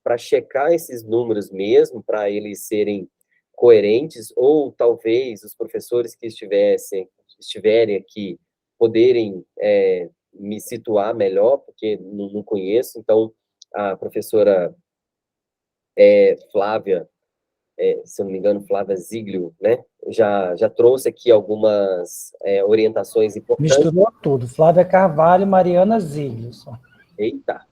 para checar esses números mesmo, para eles serem coerentes, ou talvez os professores que estiverem aqui poderem me situar melhor, porque não conheço. Então, a professora Flávia, se eu não me engano, Flávia Ziglio, né, já trouxe aqui algumas orientações importantes. Misturou tudo. Flávia Carvalho e Mariana Ziglio. Eita!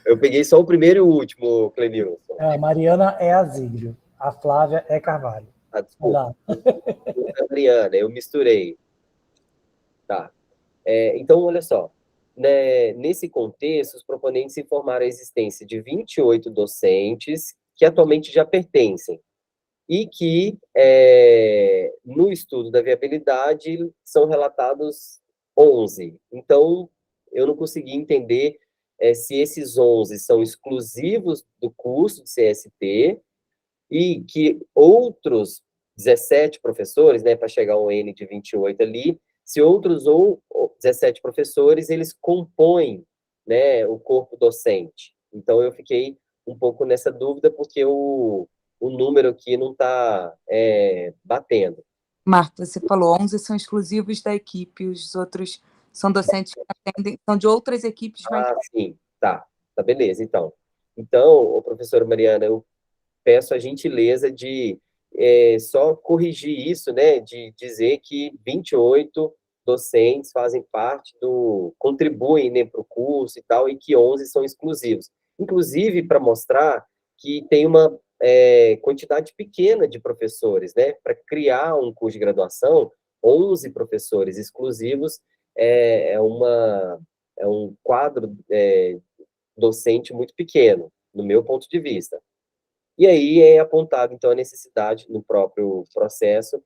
Eu peguei só o primeiro e o último, Clenilson. A Mariana é a Ziglio. A Flávia é Carvalho. Desculpa. Mariana, eu misturei. Tá. Então, olha só. Né, nesse contexto, os proponentes informaram a existência de 28 docentes que atualmente já pertencem e que, no estudo da viabilidade, são relatados 11. Então, eu não consegui entender se esses 11 são exclusivos do curso de CST e que outros 17 professores, né, para chegar ao N de 28 ali, se outros 17 professores, eles compõem, né, o corpo docente. Então, eu fiquei um pouco nessa dúvida, porque o número aqui não está batendo. Marta, você falou, 11 são exclusivos da equipe, os outros são docentes que atendem, são de outras equipes. Sim, tá, beleza, então. Então, professora Mariana, eu peço a gentileza de só corrigir isso, né, de dizer que 28 docentes fazem parte contribuem, né, para o curso e tal, e que 11 são exclusivos. Inclusive, para mostrar que tem uma quantidade pequena de professores, né, para criar um curso de graduação, 11 professores exclusivos é um quadro docente muito pequeno, no meu ponto de vista. E aí é apontado, então, a necessidade, no próprio processo,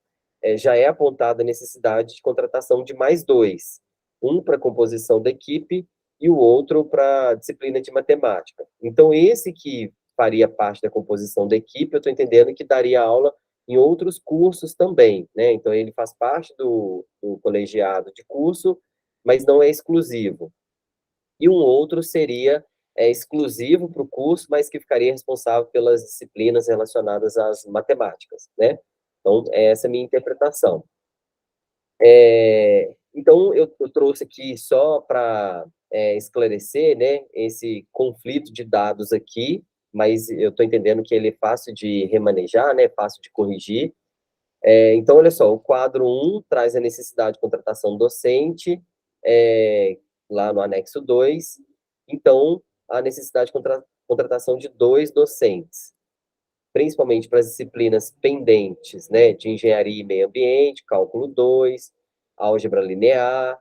já é apontada a necessidade de contratação de mais 2. Um para composição da equipe e o outro para a disciplina de matemática. Então, esse que faria parte da composição da equipe, eu estou entendendo que daria aula em outros cursos também, né? Então, ele faz parte do colegiado de curso, mas não é exclusivo. E um outro seria exclusivo para o curso, mas que ficaria responsável pelas disciplinas relacionadas às matemáticas, né? Então, essa é a minha interpretação. Então, eu trouxe aqui só para esclarecer, né, esse conflito de dados aqui, mas eu estou entendendo que ele é fácil de remanejar, né, fácil de corrigir. Então, olha só, o quadro 1 traz a necessidade de contratação docente, lá no anexo 2. Então, a necessidade de contratação de 2 docentes, principalmente para as disciplinas pendentes, né, de engenharia e meio ambiente, cálculo 2, álgebra linear,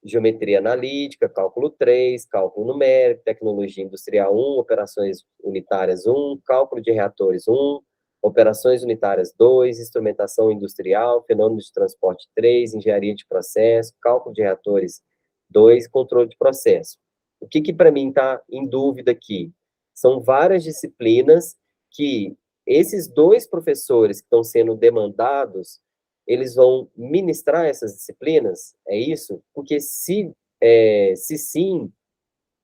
geometria analítica, cálculo 3, cálculo numérico, tecnologia industrial 1, operações unitárias 1, cálculo de reatores 1, operações unitárias 2, instrumentação industrial, fenômenos de transporte 3, engenharia de processo, cálculo de reatores 2, controle de processo. O que para mim está em dúvida aqui? São várias disciplinas que esses 2 professores que estão sendo demandados, eles vão ministrar essas disciplinas? É isso? Porque se sim,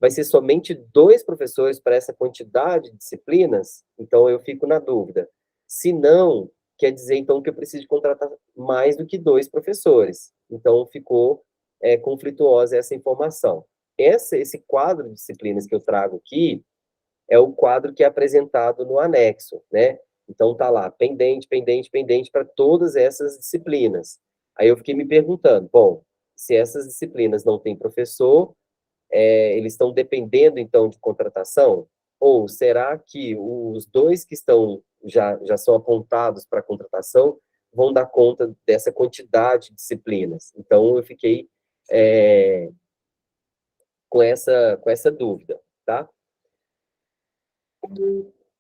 vai ser somente 2 professores para essa quantidade de disciplinas, então eu fico na dúvida. Se não, quer dizer, então, que eu preciso contratar mais do que 2 professores. Então, ficou conflituosa essa informação. Esse quadro de disciplinas que eu trago aqui é o quadro que é apresentado no anexo, né? Então, tá lá, pendente, pendente, pendente para todas essas disciplinas. Aí eu fiquei me perguntando, bom, se essas disciplinas não têm professor, eles estão dependendo, então, de contratação? Ou será que os 2 que estão já são apontados para contratação vão dar conta dessa quantidade de disciplinas? Então, eu fiquei com essa dúvida, tá?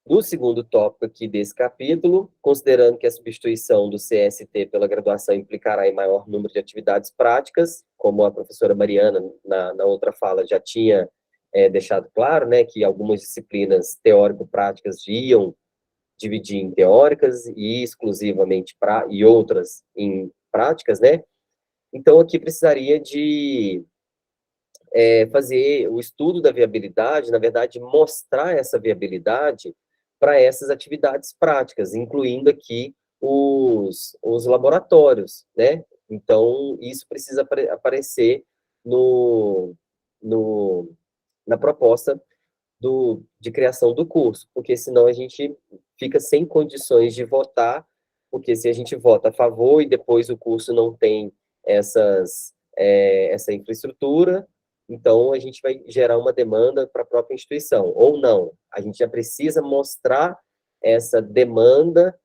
No segundo tópico aqui desse capítulo, considerando que a substituição do CST pela graduação implicará em maior número de atividades práticas, como a professora Mariana, na outra fala, já tinha deixado claro, né, que algumas disciplinas teórico-práticas iam dividir em teóricas e exclusivamente e outras em práticas, né? Então, aqui precisaria de fazer o estudo da viabilidade, na verdade, mostrar essa viabilidade para essas atividades práticas, incluindo aqui os laboratórios, né? Então, isso precisa aparecer na proposta de criação do curso, porque senão a gente fica sem condições de votar, porque se a gente vota a favor e depois o curso não tem essa infraestrutura, então a gente vai gerar uma demanda para a própria instituição, ou não. A gente já precisa mostrar essa demanda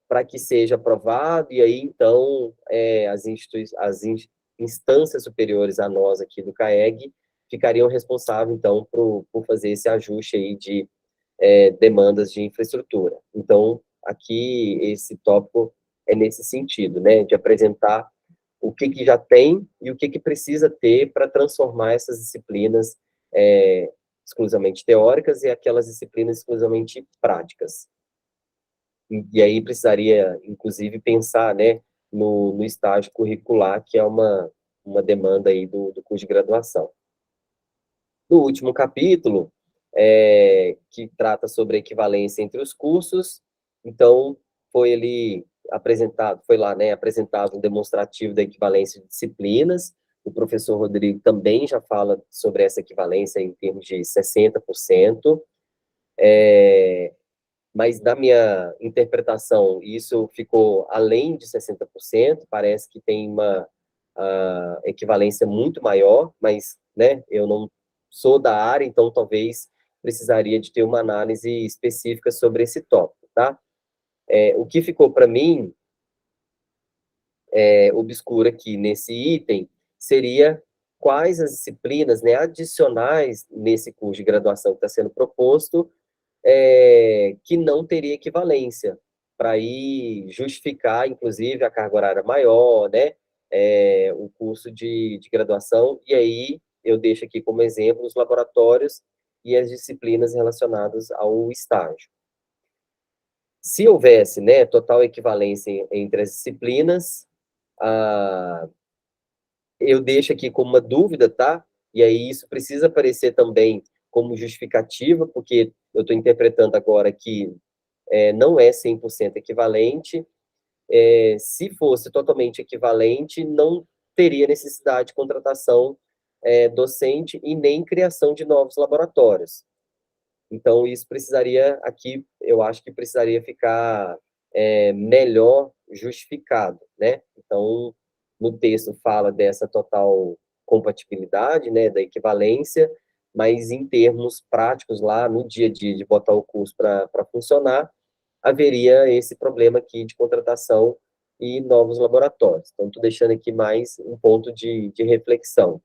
para que seja aprovado, e aí, então, as instâncias superiores a nós aqui do CAEG ficariam responsáveis, então, por fazer esse ajuste aí de demandas de infraestrutura. Então, aqui, esse tópico é nesse sentido, né, de apresentar o que já tem e o que precisa ter para transformar essas disciplinas exclusivamente teóricas e aquelas disciplinas exclusivamente práticas. E aí precisaria, inclusive, pensar, né, no estágio curricular, que é uma demanda aí do curso de graduação. No último capítulo, que trata sobre a equivalência entre os cursos, então, foi lá, né, apresentado um demonstrativo da equivalência de disciplinas. O professor Rodrigo também já fala sobre essa equivalência em termos de 60%. Mas, na minha interpretação, isso ficou além de 60%, parece que tem uma equivalência muito maior, mas, né, eu não sou da área, então talvez precisaria de ter uma análise específica sobre esse tópico, tá? O que ficou para mim obscuro aqui nesse item seria quais as disciplinas, né, adicionais nesse curso de graduação que está sendo proposto, que não teria equivalência, para aí justificar, inclusive, a carga horária maior, né, o curso de graduação, e aí eu deixo aqui como exemplo os laboratórios e as disciplinas relacionadas ao estágio. Se houvesse, né, total equivalência entre as disciplinas, eu deixo aqui como uma dúvida, tá? E aí isso precisa aparecer também como justificativa, porque eu estou interpretando agora que não é 100% equivalente. Se fosse totalmente equivalente, não teria necessidade de contratação docente e nem criação de novos laboratórios. Então, isso precisaria, aqui, eu acho que precisaria ficar melhor justificado, né? Então, no texto fala dessa total compatibilidade, né, da equivalência, mas em termos práticos lá, no dia a dia de botar o curso para funcionar, haveria esse problema aqui de contratação e novos laboratórios. Então, estou deixando aqui mais um ponto de reflexão.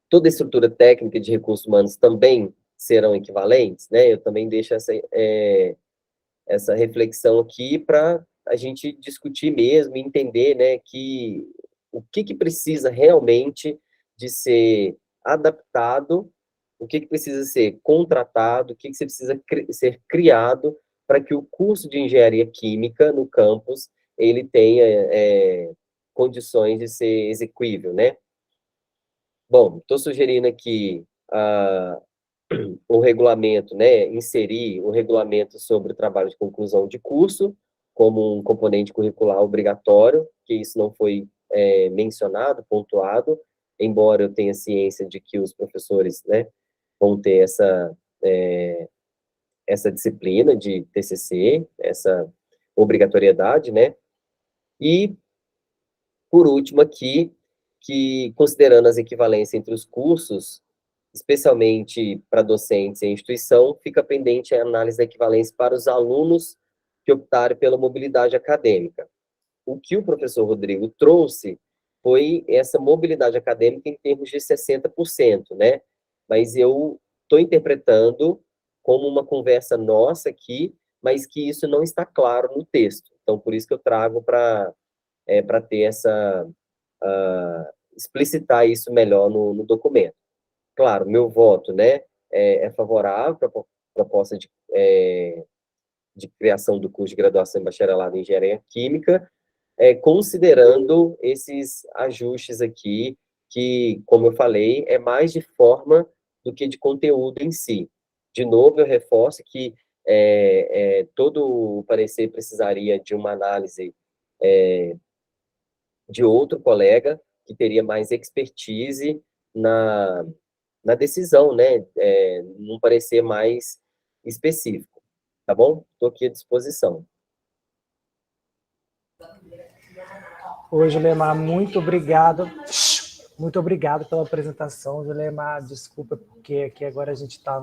Toda a estrutura técnica de recursos humanos também serão equivalentes, né? Eu também deixo essa reflexão aqui para a gente discutir mesmo e entender, né, que o que precisa realmente de ser adaptado, o que precisa ser contratado, o que precisa ser criado para que o curso de engenharia química no campus ele tenha condições de ser execuível, né? Bom, estou sugerindo aqui o regulamento, né, inserir o regulamento sobre o trabalho de conclusão de curso como um componente curricular obrigatório, que isso não foi mencionado, pontuado, embora eu tenha ciência de que os professores, né, vão ter essa disciplina de TCC, essa obrigatoriedade, né, e, por último aqui, que considerando as equivalências entre os cursos, especialmente para docentes e instituição, fica pendente a análise da equivalência para os alunos que optarem pela mobilidade acadêmica. O que o professor Rodrigo trouxe foi essa mobilidade acadêmica em termos de 60%, né? Mas eu estou interpretando como uma conversa nossa aqui, mas que isso não está claro no texto. Então, por isso que eu trago para ter explicitar isso melhor no documento. Claro, meu voto, né, é favorável para a proposta de criação do curso de graduação em bacharelado em engenharia química, considerando esses ajustes aqui, que, como eu falei, é mais de forma do que de conteúdo em si. De novo, eu reforço que todo o parecer precisaria de uma análise de outro colega que teria mais expertise na decisão, né, num parecer mais específico, tá bom? Estou aqui à disposição. Oi, Julemar, muito obrigado. Muito obrigado pela apresentação, Julemar. Desculpa, porque aqui agora a gente está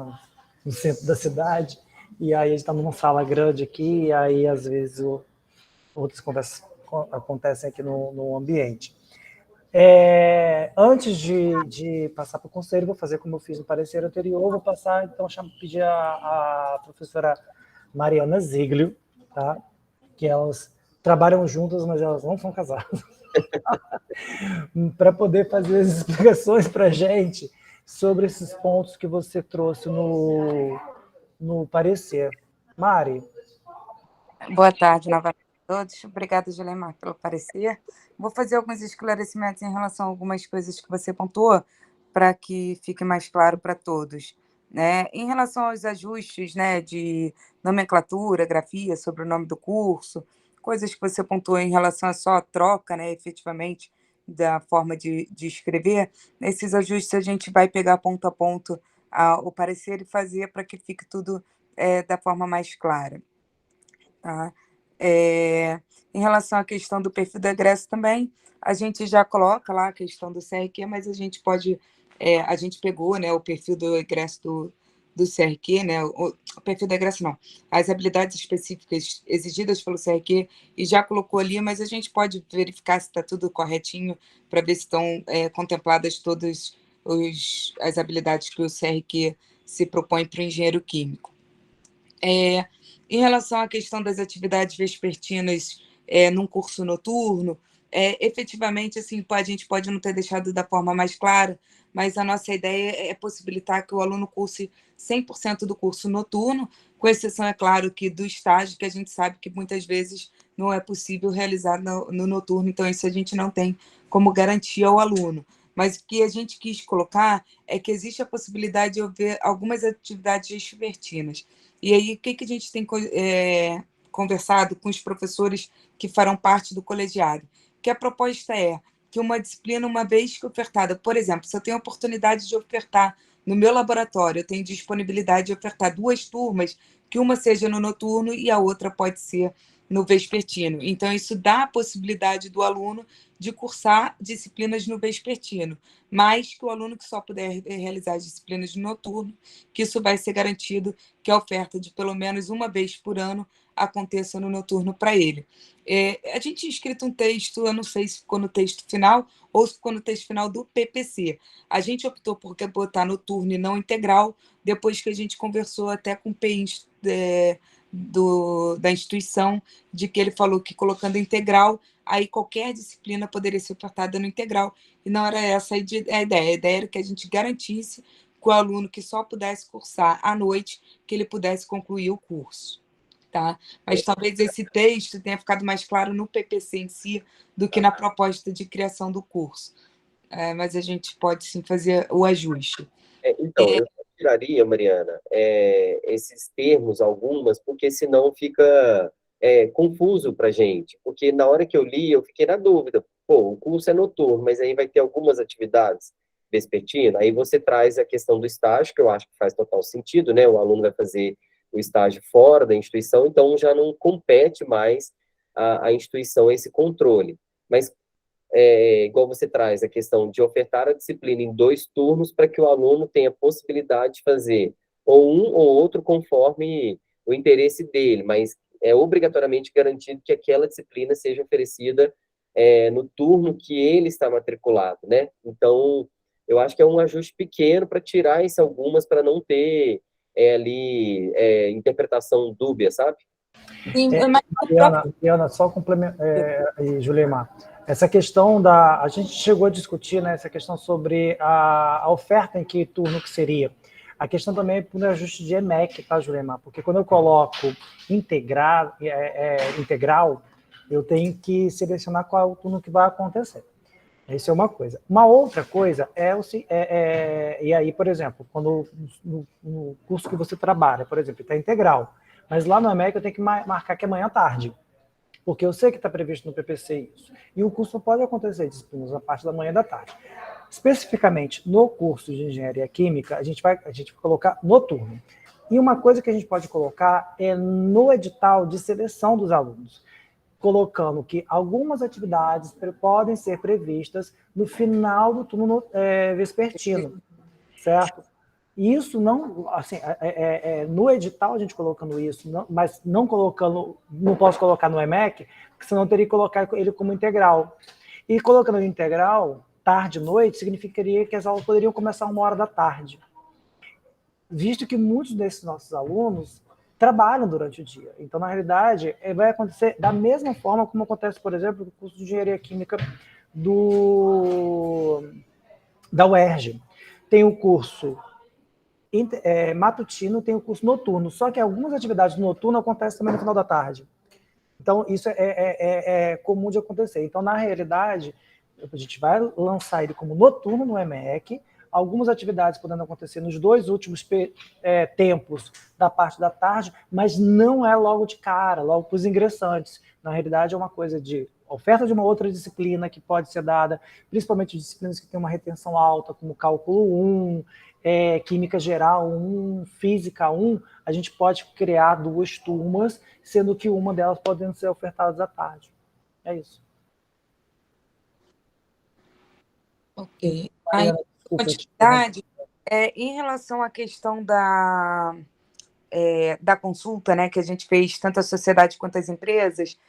no centro da cidade, e aí a gente está numa sala grande aqui, e aí às vezes outras conversas acontecem aqui no ambiente. Antes de passar para o conselho, vou fazer como eu fiz no parecer anterior, vou passar, então, pedir a professora Mariana Ziglio, tá? Que elas trabalham juntas, mas elas não são casadas, para poder fazer as explicações para a gente sobre esses pontos que você trouxe no parecer. Mari. Boa tarde novamente a todos. Obrigada, Julemar, pelo parecer. Vou fazer alguns esclarecimentos em relação a algumas coisas que você pontuou, para que fique mais claro para todos. Né? Em relação aos ajustes, né, de nomenclatura, grafia, sobre o nome do curso, coisas que você pontuou em relação a só a troca, né, efetivamente, da forma de escrever, esses ajustes a gente vai pegar ponto a ponto o parecer e fazer para que fique tudo da forma mais clara. Tá? Em relação à questão do perfil do egresso também, a gente já coloca lá a questão do CRQ, mas a gente pode, a gente pegou, né, o perfil do egresso do CRQ, né, o perfil do egresso não, as habilidades específicas exigidas pelo CRQ e já colocou ali, mas a gente pode verificar se está tudo corretinho para ver se estão contempladas todas as habilidades que o CRQ se propõe para o engenheiro químico. Em relação à questão das atividades vespertinas num curso noturno, efetivamente, assim, a gente pode não ter deixado da forma mais clara, mas a nossa ideia é possibilitar que o aluno curse 100% do curso noturno, com exceção, é claro, que do estágio, que a gente sabe que muitas vezes não é possível realizar no noturno, então isso a gente não tem como garantia ao aluno. Mas o que a gente quis colocar é que existe a possibilidade de haver algumas atividades vespertinas. E aí, o que a gente tem conversado com os professores que farão parte do colegiado? Que a proposta é que uma disciplina, uma vez que ofertada, por exemplo, se eu tenho a oportunidade de ofertar no meu laboratório, eu tenho disponibilidade de ofertar 2 turmas, que uma seja no noturno e a outra pode ser no vespertino. Então, isso dá a possibilidade do aluno de cursar disciplinas no vespertino, mas que o aluno que só puder realizar disciplinas de noturno, que isso vai ser garantido que a oferta de pelo menos uma vez por ano aconteça no noturno para ele. A gente tinha escrito um texto, eu não sei se ficou no texto final ou se ficou no texto final do PPC. A gente optou por botar noturno e não integral, depois que a gente conversou até com o PI da instituição, de que ele falou que colocando integral, aí qualquer disciplina poderia ser ofertada no integral, e não era essa a ideia. A ideia era que a gente garantisse que o aluno que só pudesse cursar à noite, que ele pudesse concluir o curso. Tá? Mas talvez esse texto tenha ficado mais claro no PPC em si do que na proposta de criação do curso. Mas a gente pode sim fazer o ajuste. Então, eu tiraria, Mariana, esses termos, algumas, porque senão fica confuso para a gente. Porque na hora que eu li, eu fiquei na dúvida. Pô, o curso é noturno, mas aí vai ter algumas atividades vespertinas. Aí você traz a questão do estágio, que eu acho que faz total sentido, né? O aluno vai fazer o estágio fora da instituição, então já não compete mais a instituição esse controle. Mas igual você traz a questão de ofertar a disciplina em 2 turnos para que o aluno tenha possibilidade de fazer ou um ou outro conforme o interesse dele, mas é obrigatoriamente garantido que aquela disciplina seja oferecida no turno que ele está matriculado, né? Então, eu acho que é um ajuste pequeno para tirar isso algumas, para não ter ali interpretação dúbia, sabe? Sim, mas Mariana, só complementar, e Julimar, essa questão a gente chegou a discutir, né, essa questão sobre a oferta em que turno que seria. A questão também é por ajuste de EMEC, tá, Julimar? Porque quando eu coloco integral, eu tenho que selecionar qual é o turno que vai acontecer. Isso é uma coisa. Uma outra coisa e aí, por exemplo, quando no curso que você trabalha, por exemplo, está integral, mas lá no EMEC eu tenho que marcar que é amanhã à tarde, porque eu sei que está previsto no PPC isso. E o curso pode acontecer disciplinas na parte da manhã e da tarde. Especificamente no curso de Engenharia Química, a gente vai colocar noturno. E uma coisa que a gente pode colocar é no edital de seleção dos alunos, colocando que algumas atividades podem ser previstas no final do turno vespertino, certo? Isso não, assim, no edital a gente colocando isso, mas não posso colocar no EMEC, porque senão eu teria que colocar ele como integral. E colocando ele integral, tarde e noite, significaria que as aulas poderiam começar 1h da tarde. Visto que muitos desses nossos alunos trabalham durante o dia. Então, na realidade, vai acontecer da mesma forma como acontece, por exemplo, no curso de Engenharia Química da UERJ. Tem o curso matutino, tem o curso noturno, só que algumas atividades noturnas acontecem também no final da tarde. Então, isso é comum de acontecer. Então, na realidade, a gente vai lançar ele como noturno no EMEC, algumas atividades podendo acontecer nos 2 últimos tempos da parte da tarde, mas não é logo de cara, logo para os ingressantes. Na realidade, é uma coisa de oferta de uma outra disciplina que pode ser dada, principalmente disciplinas que têm uma retenção alta, como cálculo 1, química geral 1, física 1, a gente pode criar 2 turmas, sendo que uma delas podendo ser ofertadas à tarde. É isso. Ok. Aí, quantidade, em relação à questão da consulta, né, que a gente fez, tanto a sociedade quanto as empresas,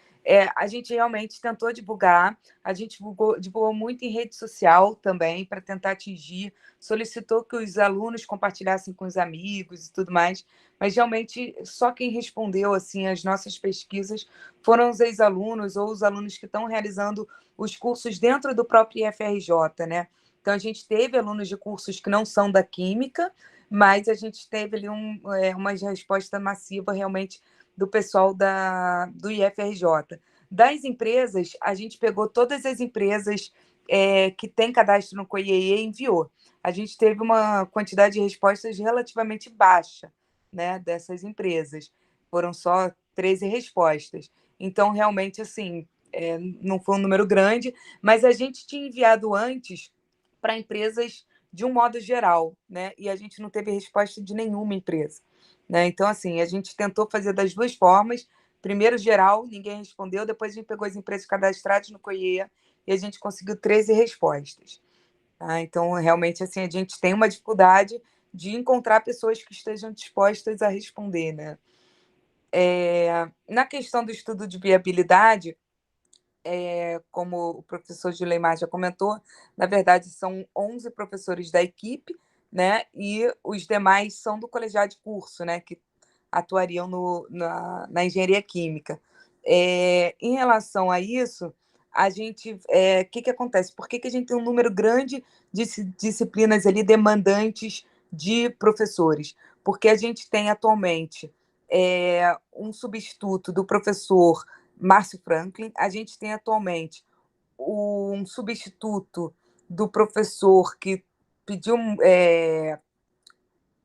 a gente realmente tentou divulgar, a gente divulgou muito em rede social também, para tentar atingir, solicitou que os alunos compartilhassem com os amigos e tudo mais, mas realmente só quem respondeu assim as nossas pesquisas foram os ex-alunos ou os alunos que estão realizando os cursos dentro do próprio IFRJ, né? Então, a gente teve alunos de cursos que não são da Química, mas a gente teve ali uma resposta massiva realmente do pessoal do IFRJ. Das empresas, a gente pegou todas as empresas que têm cadastro no COIEE e enviou. A gente teve uma quantidade de respostas relativamente baixa, né, dessas empresas. Foram só 13 respostas. Então, realmente, assim, não foi um número grande, mas a gente tinha enviado antes para empresas de um modo geral, né? E a gente não teve resposta de nenhuma empresa, né? Então, assim, a gente tentou fazer das 2 formas, primeiro geral, ninguém respondeu, depois a gente pegou as empresas cadastradas no COIE e a gente conseguiu 13 respostas. Tá? Então, realmente, assim, a gente tem uma dificuldade de encontrar pessoas que estejam dispostas a responder, né? Na questão do estudo de viabilidade, como o professor Gileimar já comentou, na verdade, são 11 professores da equipe, né? E os demais são do colegiado de curso, né? Que atuariam na engenharia química. Em relação a isso, a gente, que acontece? Por que a gente tem um número grande de disciplinas ali demandantes de professores? Porque a gente tem atualmente um substituto do professor Márcio Franklin, a gente tem atualmente um substituto do professor que pediu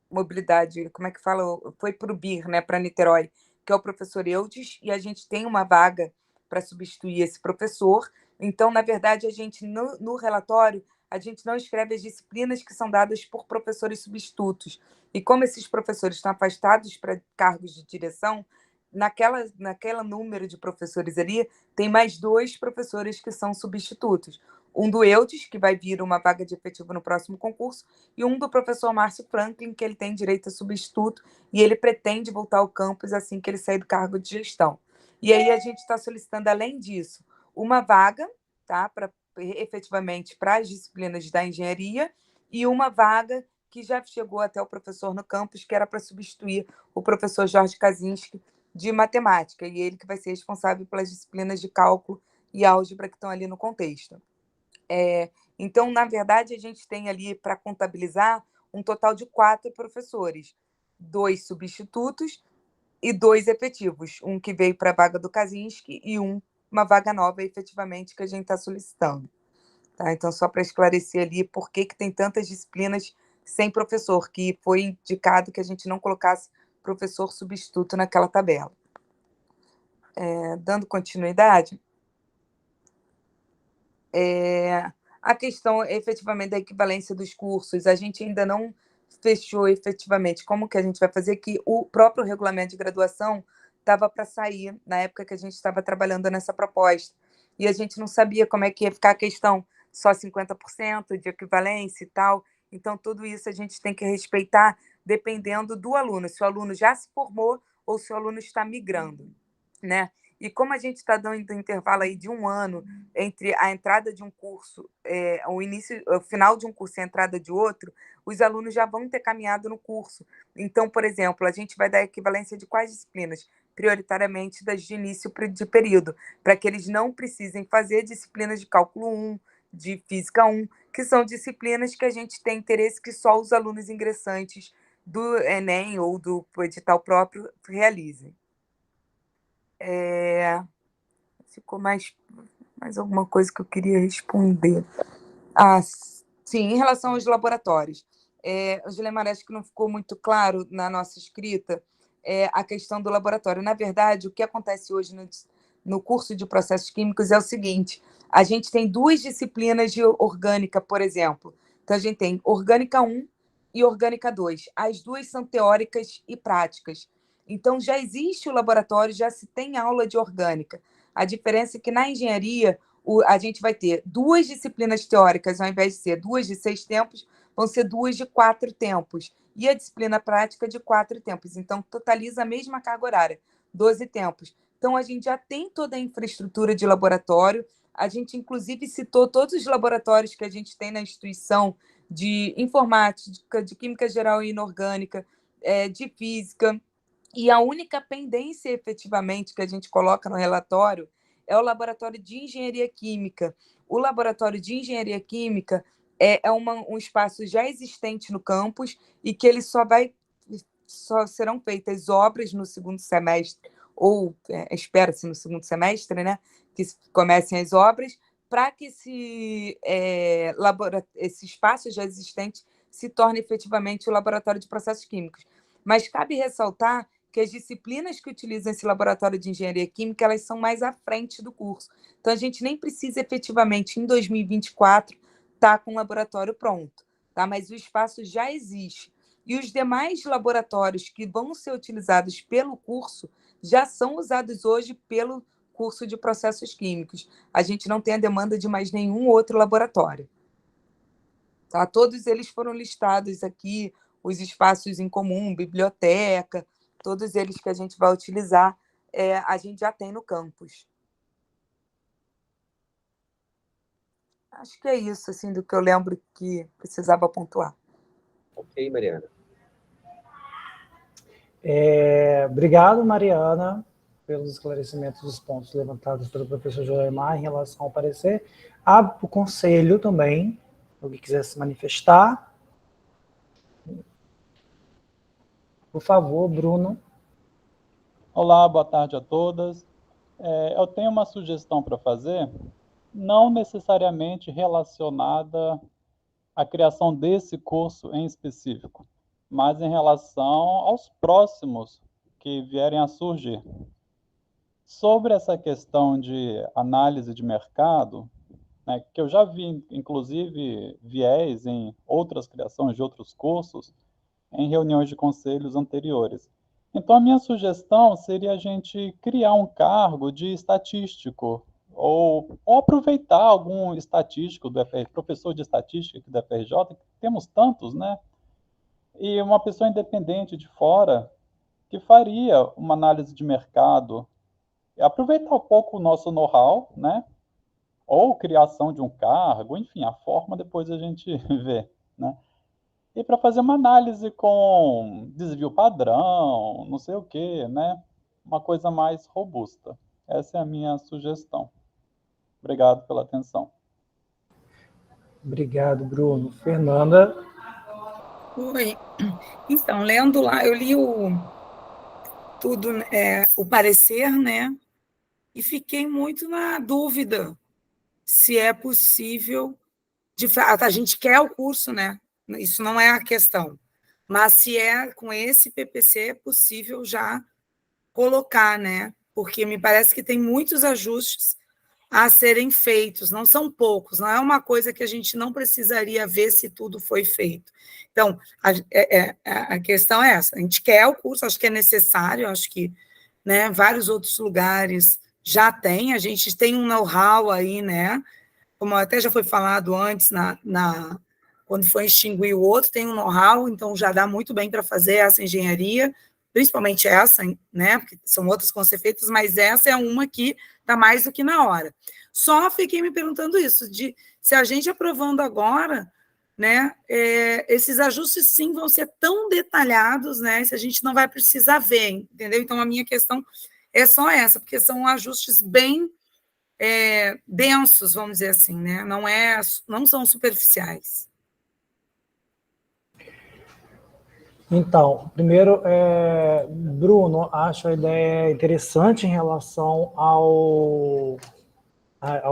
mobilidade, como é que fala? Foi para o BIR, né, para Niterói, que é o professor Eudes, e a gente tem uma vaga para substituir esse professor. Então, na verdade, a gente, no relatório, a gente não escreve as disciplinas que são dadas por professores substitutos. E como esses professores estão afastados para cargos de direção, naquela número de professores ali, tem mais 2 professores que são substitutos. Um do Eudes, que vai vir uma vaga de efetivo no próximo concurso, e um do professor Márcio Franklin, que ele tem direito a substituto, e ele pretende voltar ao campus assim que ele sair do cargo de gestão. E aí a gente está solicitando, além disso, uma vaga, tá, efetivamente para as disciplinas da engenharia, e uma vaga que já chegou até o professor no campus, que era para substituir o professor Jorge Kaczynski, de matemática, e ele que vai ser responsável pelas disciplinas de cálculo e álgebra que estão ali no contexto. Então, na verdade, a gente tem ali, para contabilizar, um total de 4 professores, 2 substitutos e 2 efetivos, um que veio para a vaga do Kaczynski e uma vaga nova, efetivamente, que a gente está solicitando. Tá? Então, só para esclarecer ali por que tem tantas disciplinas sem professor, que foi indicado que a gente não colocasse professor substituto naquela tabela. Dando continuidade, a questão, efetivamente, da equivalência dos cursos, a gente ainda não fechou efetivamente como que a gente vai fazer, que o próprio regulamento de graduação estava para sair na época que a gente estava trabalhando nessa proposta, e a gente não sabia como é que ia ficar a questão, só 50% de equivalência e tal, então tudo isso a gente tem que respeitar dependendo do aluno, se o aluno já se formou ou se o aluno está migrando, né? E como a gente está dando um intervalo aí de 1 ano entre a entrada de um curso, o final de um curso e a entrada de outro, os alunos já vão ter caminhado no curso. Então, por exemplo, a gente vai dar equivalência de quais disciplinas? Prioritariamente das de início de período, para que eles não precisem fazer disciplinas de cálculo 1, de física 1, que são disciplinas que a gente tem interesse que só os alunos ingressantes do Enem ou do edital próprio realizem. Ficou mais alguma coisa que eu queria responder. Sim, em relação aos laboratórios. Gileimar, acho que não ficou muito claro na nossa escrita a questão do laboratório. Na verdade, o que acontece hoje no curso de processos químicos é o seguinte: a gente tem 2 disciplinas de orgânica, por exemplo. Então, a gente tem orgânica 1 e orgânica 2. As 2 são teóricas e práticas. Então, já existe o laboratório, já se tem aula de orgânica. A diferença é que na engenharia a gente vai ter 2 disciplinas teóricas, ao invés de ser 2 de 6 tempos, vão ser 2 de 4 tempos. E a disciplina prática de 4 tempos. Então, totaliza a mesma carga horária, 12 tempos. Então, a gente já tem toda a infraestrutura de laboratório. A gente, inclusive, citou todos os laboratórios que a gente tem na instituição de informática, de química geral e inorgânica, de física. E a única pendência, efetivamente, que a gente coloca no relatório é o laboratório de engenharia química. O laboratório de engenharia química é um espaço já existente no campus e que ele só serão feitas obras no segundo semestre, ou espera-se no segundo semestre, né, que comecem as obras, para que esse espaço já existente se torne efetivamente o laboratório de processos químicos. Mas cabe ressaltar que as disciplinas que utilizam esse laboratório de engenharia química, elas são mais à frente do curso. Então, a gente nem precisa, efetivamente, em 2024, estar com o laboratório pronto, tá? Mas o espaço já existe. E os demais laboratórios que vão ser utilizados pelo curso já são usados hoje pelo curso de processos químicos. A gente não tem a demanda de mais nenhum outro laboratório. Tá? Todos eles foram listados aqui, os espaços em comum, biblioteca, todos eles que a gente vai utilizar, a gente já tem no campus. Acho que é isso, assim, do que eu lembro que precisava pontuar. Ok, Mariana. Obrigado, Mariana, pelos esclarecimentos dos pontos levantados pelo professor Joemar em relação ao parecer. Abro para o conselho também, alguém quiser se manifestar. Por favor, Bruno. Olá, boa tarde a todas. Eu tenho uma sugestão para fazer, não necessariamente relacionada à criação desse curso em específico, mas em relação aos próximos que vierem a surgir. Sobre essa questão de análise de mercado, né, que eu já vi, inclusive, viés em outras criações de outros cursos, em reuniões de conselhos anteriores. Então, a minha sugestão seria a gente criar um cargo de estatístico, ou aproveitar algum estatístico do FRJ, professor de estatística aqui da FRJ, que temos tantos, né? E uma pessoa independente de fora que faria uma análise de mercado, aproveitar um pouco o nosso know-how, né? Ou criação de um cargo, enfim, a forma depois a gente vê, né? E para fazer uma análise com desvio padrão, não sei o quê, né? Uma coisa mais robusta. Essa é a minha sugestão. Obrigado pela atenção. Obrigado, Bruno. Fernanda. Oi. Então, lendo lá, eu li o parecer, né? E fiquei muito na dúvida se é possível, de fato, a gente quer o curso, né? Isso não é a questão. Mas se com esse PPC é possível já colocar, né? Porque me parece que tem muitos ajustes a serem feitos, não são poucos, não é uma coisa que a gente não precisaria ver se tudo foi feito. Então, a questão é essa, a gente quer o curso, acho que é necessário, acho que, né, vários outros lugares já tem, a gente tem um know-how aí, né, como até já foi falado antes, quando foi extinguir o outro, tem um know-how, então já dá muito bem para fazer essa engenharia, principalmente essa, né, porque são outras que vão ser feitas, mas essa é uma que está mais do que na hora. Só fiquei me perguntando isso, de se a gente aprovando agora, né, esses ajustes sim vão ser tão detalhados, né, se a gente não vai precisar ver, entendeu? Então, a minha questão é só essa, porque são ajustes bem densos, vamos dizer assim, né, não são superficiais. Então, primeiro, Bruno, acho a ideia interessante em relação ao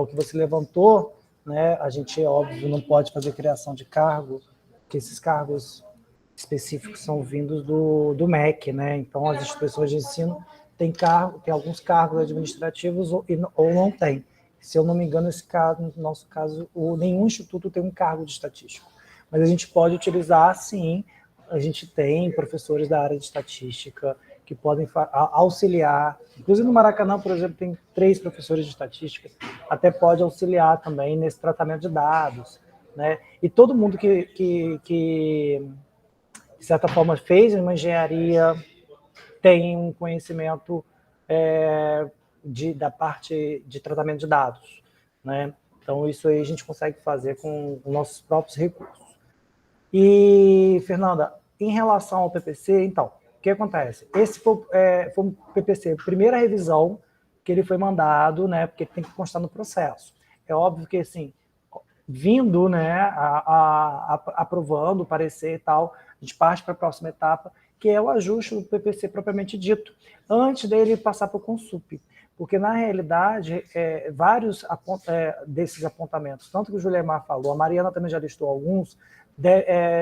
que você levantou, né? A gente, óbvio, não pode fazer criação de cargo, porque esses cargos específicos são vindos do MEC, né? Então, as instituições de ensino têm alguns cargos administrativos ou não tem. Se eu não me engano, no nosso caso, nenhum instituto tem um cargo de estatístico. Mas a gente pode utilizar, sim. A gente tem professores da área de estatística que podem auxiliar. Inclusive no Maracanã, por exemplo, tem 3 professores de estatística, até pode auxiliar também nesse tratamento de dados, né? E todo mundo que de certa forma, fez uma engenharia tem um conhecimento da parte de tratamento de dados, né? Então, isso aí a gente consegue fazer com os nossos próprios recursos. E, Fernanda, em relação ao PPC, então, o que acontece? Esse foi um PPC, primeira revisão que ele foi mandado, né, porque tem que constar no processo. É óbvio que, assim, vindo, né, aprovando o parecer e tal, a gente parte para a próxima etapa, que é o ajuste do PPC propriamente dito, antes dele passar para o Consup. Porque, na realidade, vários desses apontamentos, tanto que o Juliemar falou, a Mariana também já listou alguns,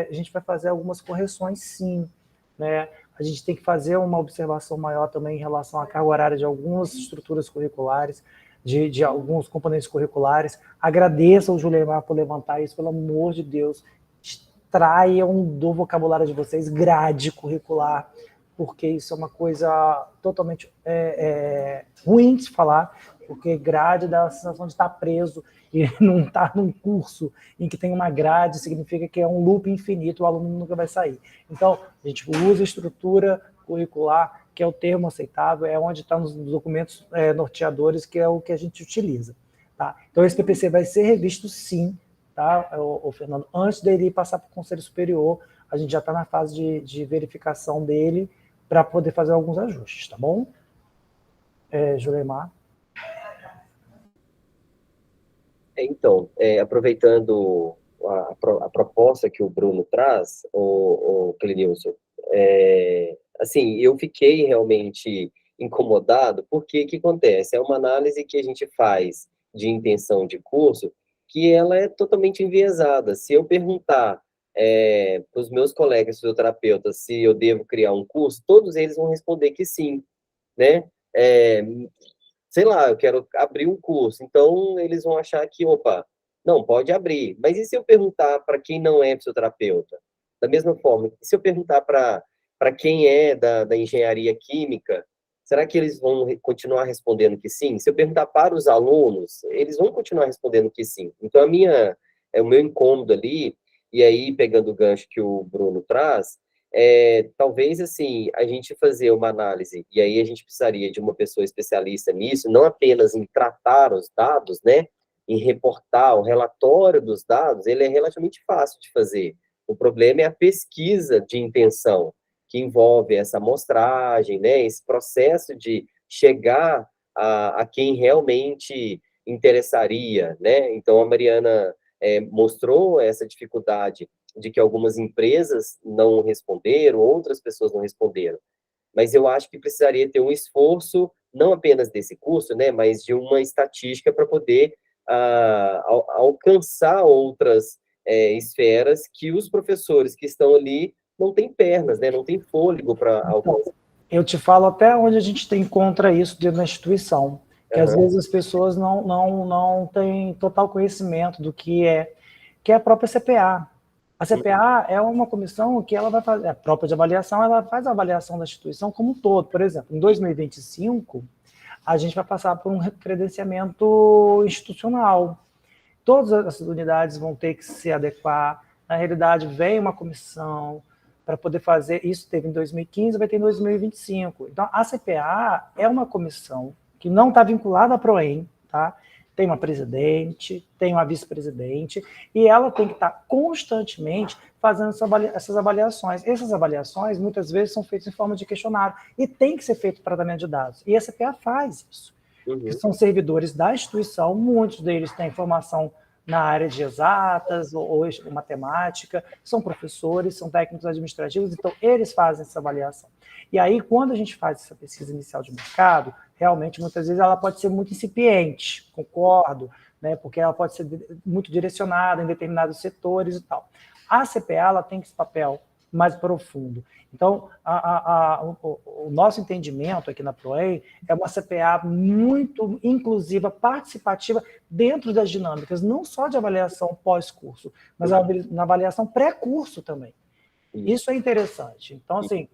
a gente vai fazer algumas correções, sim, né? A gente tem que fazer uma observação maior também em relação à carga horária de algumas estruturas curriculares, de alguns componentes curriculares. Agradeço ao Juliemar por levantar isso, pelo amor de Deus, extraiam do vocabulário de vocês grade curricular, porque isso é uma coisa totalmente ruim de se falar, porque grade dá a sensação de estar preso e não estar num curso em que tem uma grade, significa que é um loop infinito, o aluno nunca vai sair. Então, a gente usa estrutura curricular, que é o termo aceitável, é onde está nos documentos norteadores, que é o que a gente utiliza. Tá? Então, esse PPC vai ser revisto sim, tá, o Fernando, antes dele passar para o Conselho Superior, a gente já está na fase de verificação dele para poder fazer alguns ajustes, tá bom? Julemar? Então, aproveitando a proposta que o Bruno traz, o Clenilson, assim, eu fiquei realmente incomodado, porque o que acontece? É uma análise que a gente faz de intenção de curso, que ela é totalmente enviesada. Se eu perguntar para os meus colegas fisioterapeutas se eu devo criar um curso, todos eles vão responder que sim, né? Sei lá, eu quero abrir um curso, então eles vão achar que, opa, não, pode abrir. Mas e se eu perguntar para quem não é fisioterapeuta? Da mesma forma, e se eu perguntar para quem é da engenharia química, será que eles vão continuar respondendo que sim? Se eu perguntar para os alunos, eles vão continuar respondendo que sim. Então, o meu incômodo ali, e aí, pegando o gancho que o Bruno traz, talvez, assim, a gente fazer uma análise, e aí a gente precisaria de uma pessoa especialista nisso, não apenas em tratar os dados, né, em reportar o relatório dos dados, ele é relativamente fácil de fazer. O problema é a pesquisa de intenção, que envolve essa amostragem, né, esse processo de chegar a quem realmente interessaria, né? Então, a Mariana mostrou essa dificuldade de que algumas empresas não responderam, outras pessoas não responderam. Mas eu acho que precisaria ter um esforço, não apenas desse curso, né, mas de uma estatística para poder alcançar outras esferas que os professores que estão ali não têm pernas, né, não têm fôlego para alcançar. Então, eu te falo até onde a gente encontra isso dentro da instituição, que às vezes as pessoas não têm total conhecimento do que é a própria CPA. A CPA é uma comissão que ela vai fazer, a própria de avaliação, ela faz a avaliação da instituição como um todo. Por exemplo, em 2025, a gente vai passar por um credenciamento institucional. Todas as unidades vão ter que se adequar. Na realidade, vem uma comissão para poder fazer, isso teve em 2015, vai ter em 2025. Então, a CPA é uma comissão que não está vinculada à PROEM, tá? Tem uma presidente, tem uma vice-presidente, e ela tem que estar constantemente fazendo essas avaliações. Essas avaliações, muitas vezes, são feitas em forma de questionário, e tem que ser feito tratamento de dados. E a CPA faz isso. Que são servidores da instituição, muitos deles têm formação na área de exatas ou matemática, são professores, são técnicos administrativos, então eles fazem essa avaliação. E aí, quando a gente faz essa pesquisa inicial de mercado, realmente, muitas vezes, ela pode ser muito incipiente, concordo, né, porque ela pode ser muito direcionada em determinados setores e tal. A CPA, ela tem esse papel mais profundo. Então, o nosso entendimento aqui na PROEM é uma CPA muito inclusiva, participativa, dentro das dinâmicas, não só de avaliação pós-curso, mas na avaliação pré-curso também. Isso é interessante. Então, assim,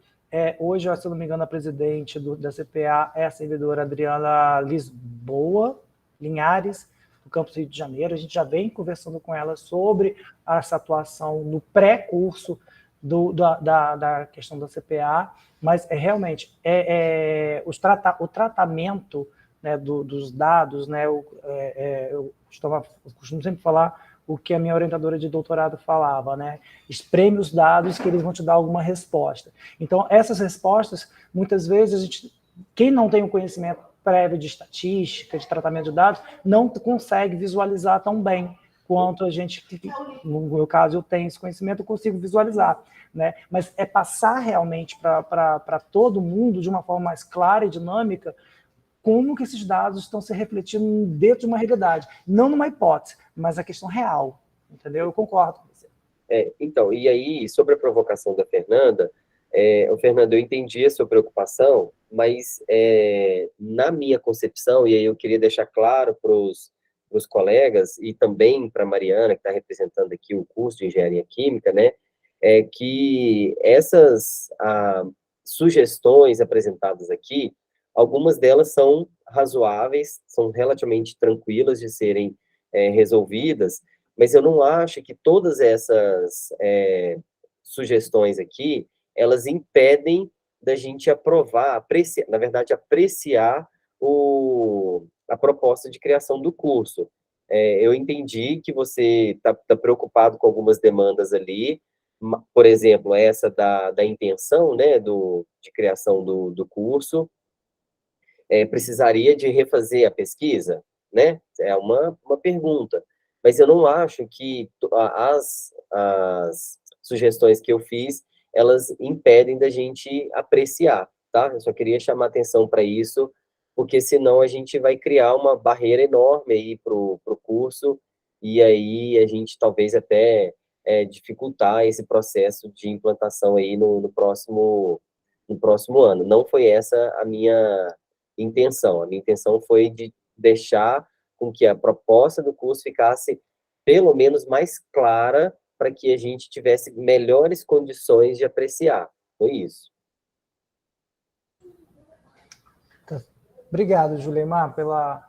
hoje, se não me engano, a presidente da CPA é a servidora Adriana Lisboa Linhares, do campus Rio de Janeiro. A gente já vem conversando com ela sobre essa atuação no pré-curso da questão da CPA, mas realmente o tratamento, né, dos dados, né, eu costumo sempre falar o que a minha orientadora de doutorado falava, né? Espreme os dados que eles vão te dar alguma resposta. Então, essas respostas, muitas vezes, quem não tem o conhecimento prévio de estatística, de tratamento de dados, não consegue visualizar tão bem quanto a gente, no meu caso, eu tenho esse conhecimento, eu consigo visualizar, né? Mas é passar realmente para todo mundo, de uma forma mais clara e dinâmica, como que esses dados estão se refletindo dentro de uma realidade, não numa hipótese, mas a questão real, entendeu? Eu concordo com você. Então, e aí, sobre a provocação da Fernanda, Fernanda, eu entendi a sua preocupação, mas na minha concepção, e aí eu queria deixar claro para os colegas, e também para a Mariana, que está representando aqui o curso de Engenharia Química, né, que sugestões apresentadas aqui, algumas delas são razoáveis, são relativamente tranquilas de serem resolvidas, mas eu não acho que todas essas sugestões aqui, elas impedem da gente aprovar, apreciar, na verdade, apreciar a proposta de criação do curso. Eu entendi que você está preocupado com algumas demandas ali, por exemplo, essa da intenção, né, de criação do curso, precisaria de refazer a pesquisa, né? É uma pergunta. Mas eu não acho que as sugestões que eu fiz, elas impedem da gente apreciar, tá? Eu só queria chamar atenção para isso, porque senão a gente vai criar uma barreira enorme aí para o curso, e aí a gente talvez até dificultar esse processo de implantação aí no próximo ano. Não foi essa a minha intenção. A minha intenção foi de deixar com que a proposta do curso ficasse pelo menos mais clara para que a gente tivesse melhores condições de apreciar. Foi isso. Obrigado, Julimar, pela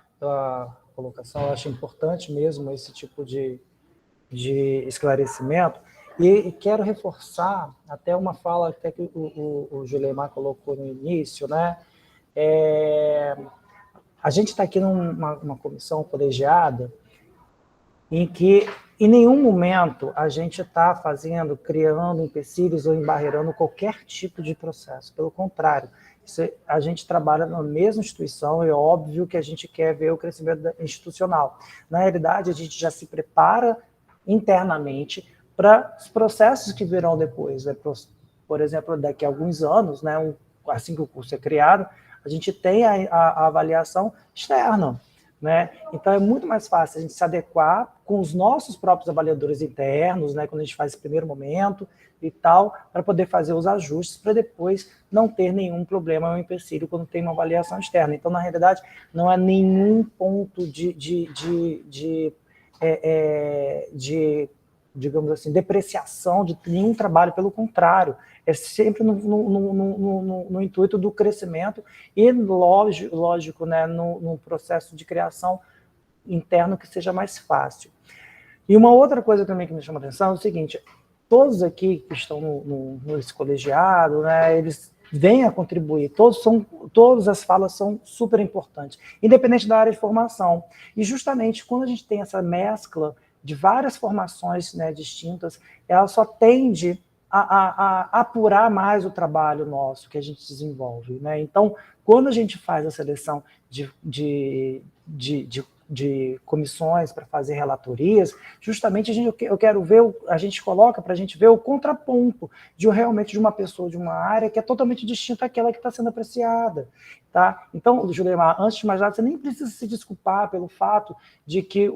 colocação. Eu acho importante mesmo esse tipo de esclarecimento. E quero reforçar até uma fala até que o Julimar colocou no início, né? A gente está aqui numa comissão colegiada em que, em nenhum momento, a gente está criando empecilhos ou embarreirando qualquer tipo de processo. Pelo contrário, a gente trabalha na mesma instituição e é óbvio que a gente quer ver o crescimento institucional. Na realidade, a gente já se prepara internamente para os processos que virão depois. Né? Por exemplo, daqui a alguns anos, né, assim que o curso é criado, a gente tem a avaliação externa. Né? Então, é muito mais fácil a gente se adequar com os nossos próprios avaliadores internos, né, quando a gente faz esse primeiro momento e tal, para poder fazer os ajustes, para depois não ter nenhum problema ou empecilho quando tem uma avaliação externa. Então, na realidade, não há nenhum ponto digamos assim, depreciação de nenhum trabalho, pelo contrário, é sempre no intuito do crescimento e, lógico, né, no processo de criação interno que seja mais fácil. E uma outra coisa também que me chama a atenção é o seguinte, todos aqui que estão nesse colegiado, né, eles vêm a contribuir, todas as falas são super importantes, independente da área de formação. E justamente quando a gente tem essa mescla de várias formações, né, distintas, ela só tende a apurar mais o trabalho nosso que a gente desenvolve. Né? Então, quando a gente faz a seleção de comissões para fazer relatorias, justamente a gente coloca para a gente ver o contraponto realmente de uma pessoa de uma área que é totalmente distinta daquela que está sendo apreciada. Tá? Então, Julimar, antes de mais nada, você nem precisa se desculpar pelo fato de que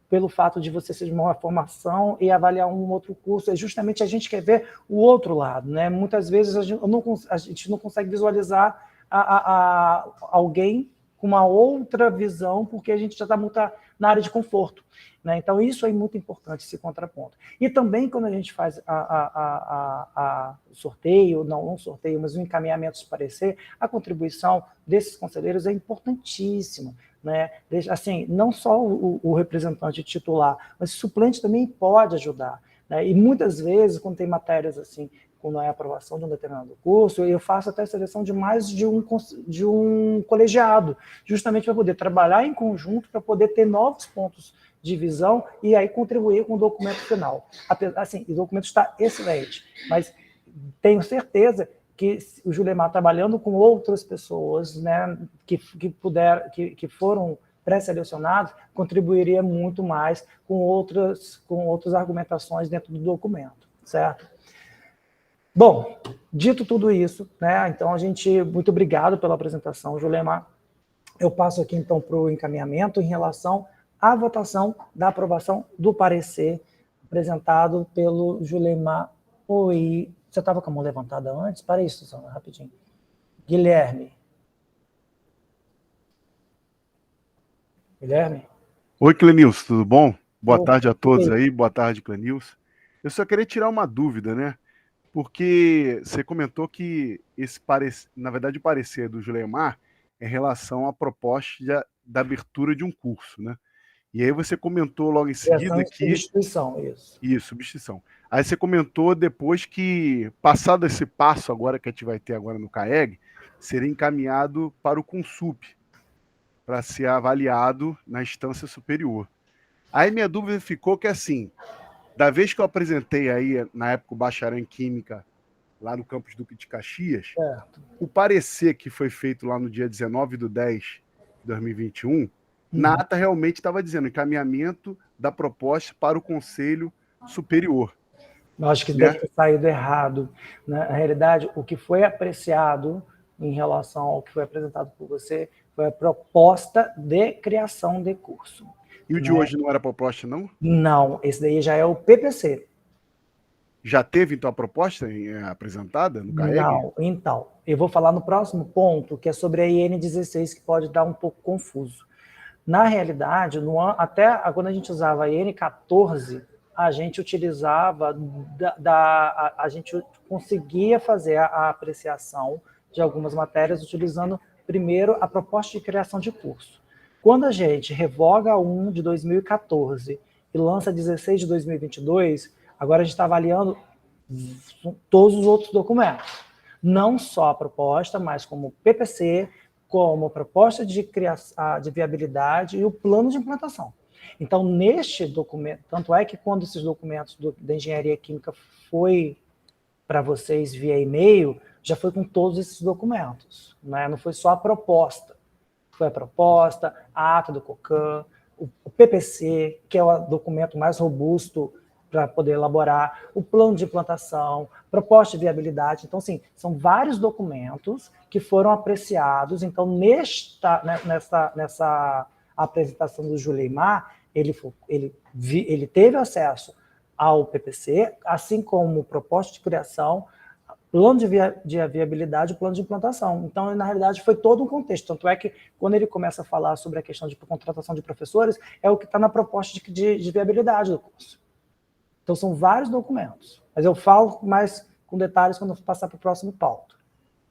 pelo fato de você ser de uma formação e avaliar um outro curso, é justamente a gente quer ver o outro lado. Né? Muitas vezes a gente não consegue visualizar alguém com uma outra visão, porque a gente já está muito na área de conforto. Né? Então, isso é muito importante, esse contraponto. E também, quando a gente faz o sorteio, não um sorteio, mas um encaminhamento de parecer, a contribuição desses conselheiros é importantíssima. Né? Assim, não só o representante titular, mas o suplente também pode ajudar. Né? E muitas vezes, quando tem matérias assim, quando é a aprovação de um determinado curso, eu faço até a seleção de mais de um colegiado, justamente para poder trabalhar em conjunto, para poder ter novos pontos de visão e aí contribuir com o documento final. Assim, o documento está excelente, mas tenho certeza que o Julimar, trabalhando com outras pessoas, né, que foram pré-selecionados, contribuiria muito mais com outras argumentações dentro do documento, certo? Bom, dito tudo isso, né, então muito obrigado pela apresentação, Julimar. Eu passo aqui então para o encaminhamento em relação à votação da aprovação do parecer apresentado pelo Julimar. Oi, você estava com a mão levantada antes? Para isso, Susana, rapidinho. Guilherme. Oi, Clenilson, tudo bom? Boa tarde a todos aí, boa tarde, Clenilson. Eu só queria tirar uma dúvida, né? porque você comentou que na verdade, o parecer do Julemar é em relação à proposta da abertura de um curso, né? E aí você comentou logo em seguida que... Substituição, isso. Isso, substituição. Aí você comentou depois que, passado esse passo agora que a gente vai ter agora no CAEG, seria encaminhado para o Consup, para ser avaliado na instância superior. Aí minha dúvida ficou que, assim, da vez que eu apresentei aí, na época, o bacharel em Química, lá no campus Duque de Caxias, Certo. o parecer que foi feito lá no dia 19/10/2021, na ata realmente estava dizendo encaminhamento da proposta para o Conselho Superior. Eu acho que né? deve ter saído errado. Na realidade, o que foi apreciado em relação ao que foi apresentado por você foi a proposta de criação de curso. E o de hoje não era proposta, não? Não, esse daí já é o PPC. Já teve, então, a proposta apresentada no CAEG? Não, então, eu vou falar no próximo ponto, que é sobre a IN16, que pode dar um pouco confuso. Na realidade, até quando a gente usava a IN14, a gente utilizava, a gente conseguia fazer a apreciação de algumas matérias utilizando, primeiro, a proposta de criação de curso. Quando a gente revoga 1 de 2014 e lança 16 de 2022, agora a gente está avaliando todos os outros documentos. Não só a proposta, mas como PPC, como proposta de criação, de viabilidade e o plano de implantação. Então, neste documento, tanto é que quando esses documentos da engenharia química foi para vocês via e-mail, já foi com todos esses documentos, né? Não foi só a proposta. Foi a proposta, a ata do COCAN, o PPC, que é o documento mais robusto para poder elaborar, o plano de implantação, proposta de viabilidade. Então, sim, são vários documentos que foram apreciados. Então, nessa apresentação do Julemar, ele teve acesso ao PPC, assim como proposta de criação, plano de viabilidade e plano de implantação. Então, na realidade, foi todo um contexto. Tanto é que, quando ele começa a falar sobre a questão de contratação de professores, é o que está na proposta de viabilidade do curso. Então, são vários documentos. Mas eu falo mais com detalhes quando eu passar para o próximo pauta.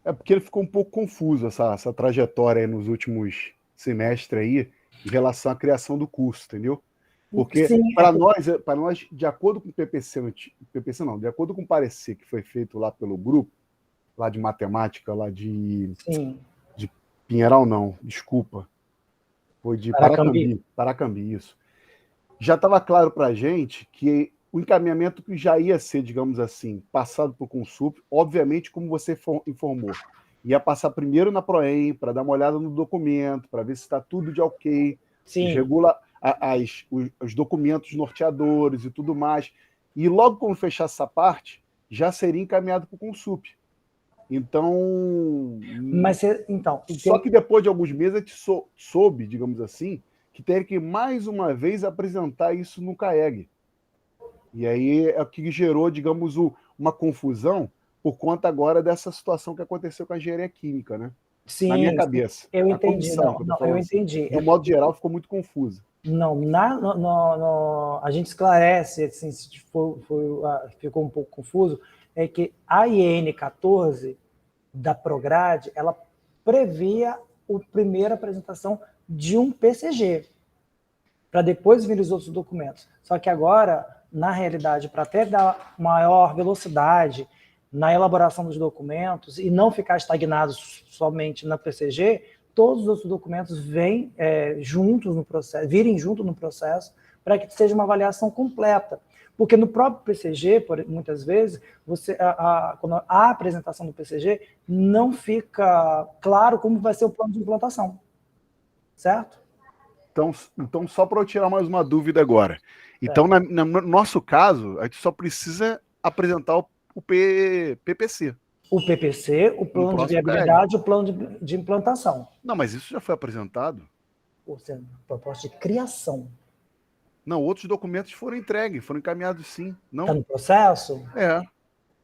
É porque ele ficou um pouco confuso, essa trajetória aí nos últimos semestres aí, em relação à criação do curso, entendeu? Porque, para nós, de acordo com o PPC não, de acordo com o parecer que foi feito lá pelo grupo, lá de matemática, lá de Pinheiral, não, desculpa, foi de Paracambi, isso. Já estava claro para a gente que o encaminhamento que já ia ser, digamos assim, passado para o Consup, obviamente, como você informou, ia passar primeiro na Proem, para dar uma olhada no documento, para ver se está tudo de ok, regula os documentos norteadores e tudo mais. E logo quando fechar essa parte, já seria encaminhado para o Consup. Então... Só que depois de alguns meses a gente soube, digamos assim, que teria que mais uma vez apresentar isso no CAEG. E aí é o que gerou, digamos, uma confusão por conta agora dessa situação que aconteceu com a engenharia química, né? Sim, na minha cabeça. Eu entendi. Eu entendi. No modo geral, ficou muito confusa. Não, a gente esclarece, assim, se ficou um pouco confuso, é que a IN 14 da Prograde, ela previa a primeira apresentação de um PCG, para depois vir os outros documentos. Só que agora, na realidade, para até dar maior velocidade na elaboração dos documentos e não ficar estagnados somente na PCG, todos os outros documentos virem junto no processo, para que seja uma avaliação completa. Porque no próprio PCG, muitas vezes, quando a apresentação do PCG, não fica claro como vai ser o plano de implantação. Certo? Então só para eu tirar mais uma dúvida agora. Então, no nosso caso, a gente só precisa apresentar o PPC. O PPC, o plano de viabilidade e o plano de implantação. Não, mas isso já foi apresentado. Proposta de criação. Não, outros documentos foram entregues, foram encaminhados sim. Está no processo? É.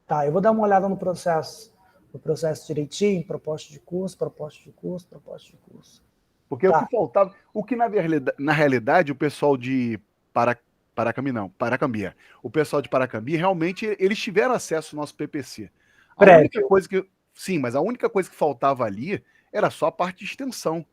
Tá, eu vou dar uma olhada no processo direitinho, proposta de curso. Porque o que faltava, o que na realidade o pessoal de Paracambi não, Paracambi. O pessoal de Paracambi, realmente, eles tiveram acesso ao nosso PPC. Sim, mas a única coisa que faltava ali era só a parte de extensão.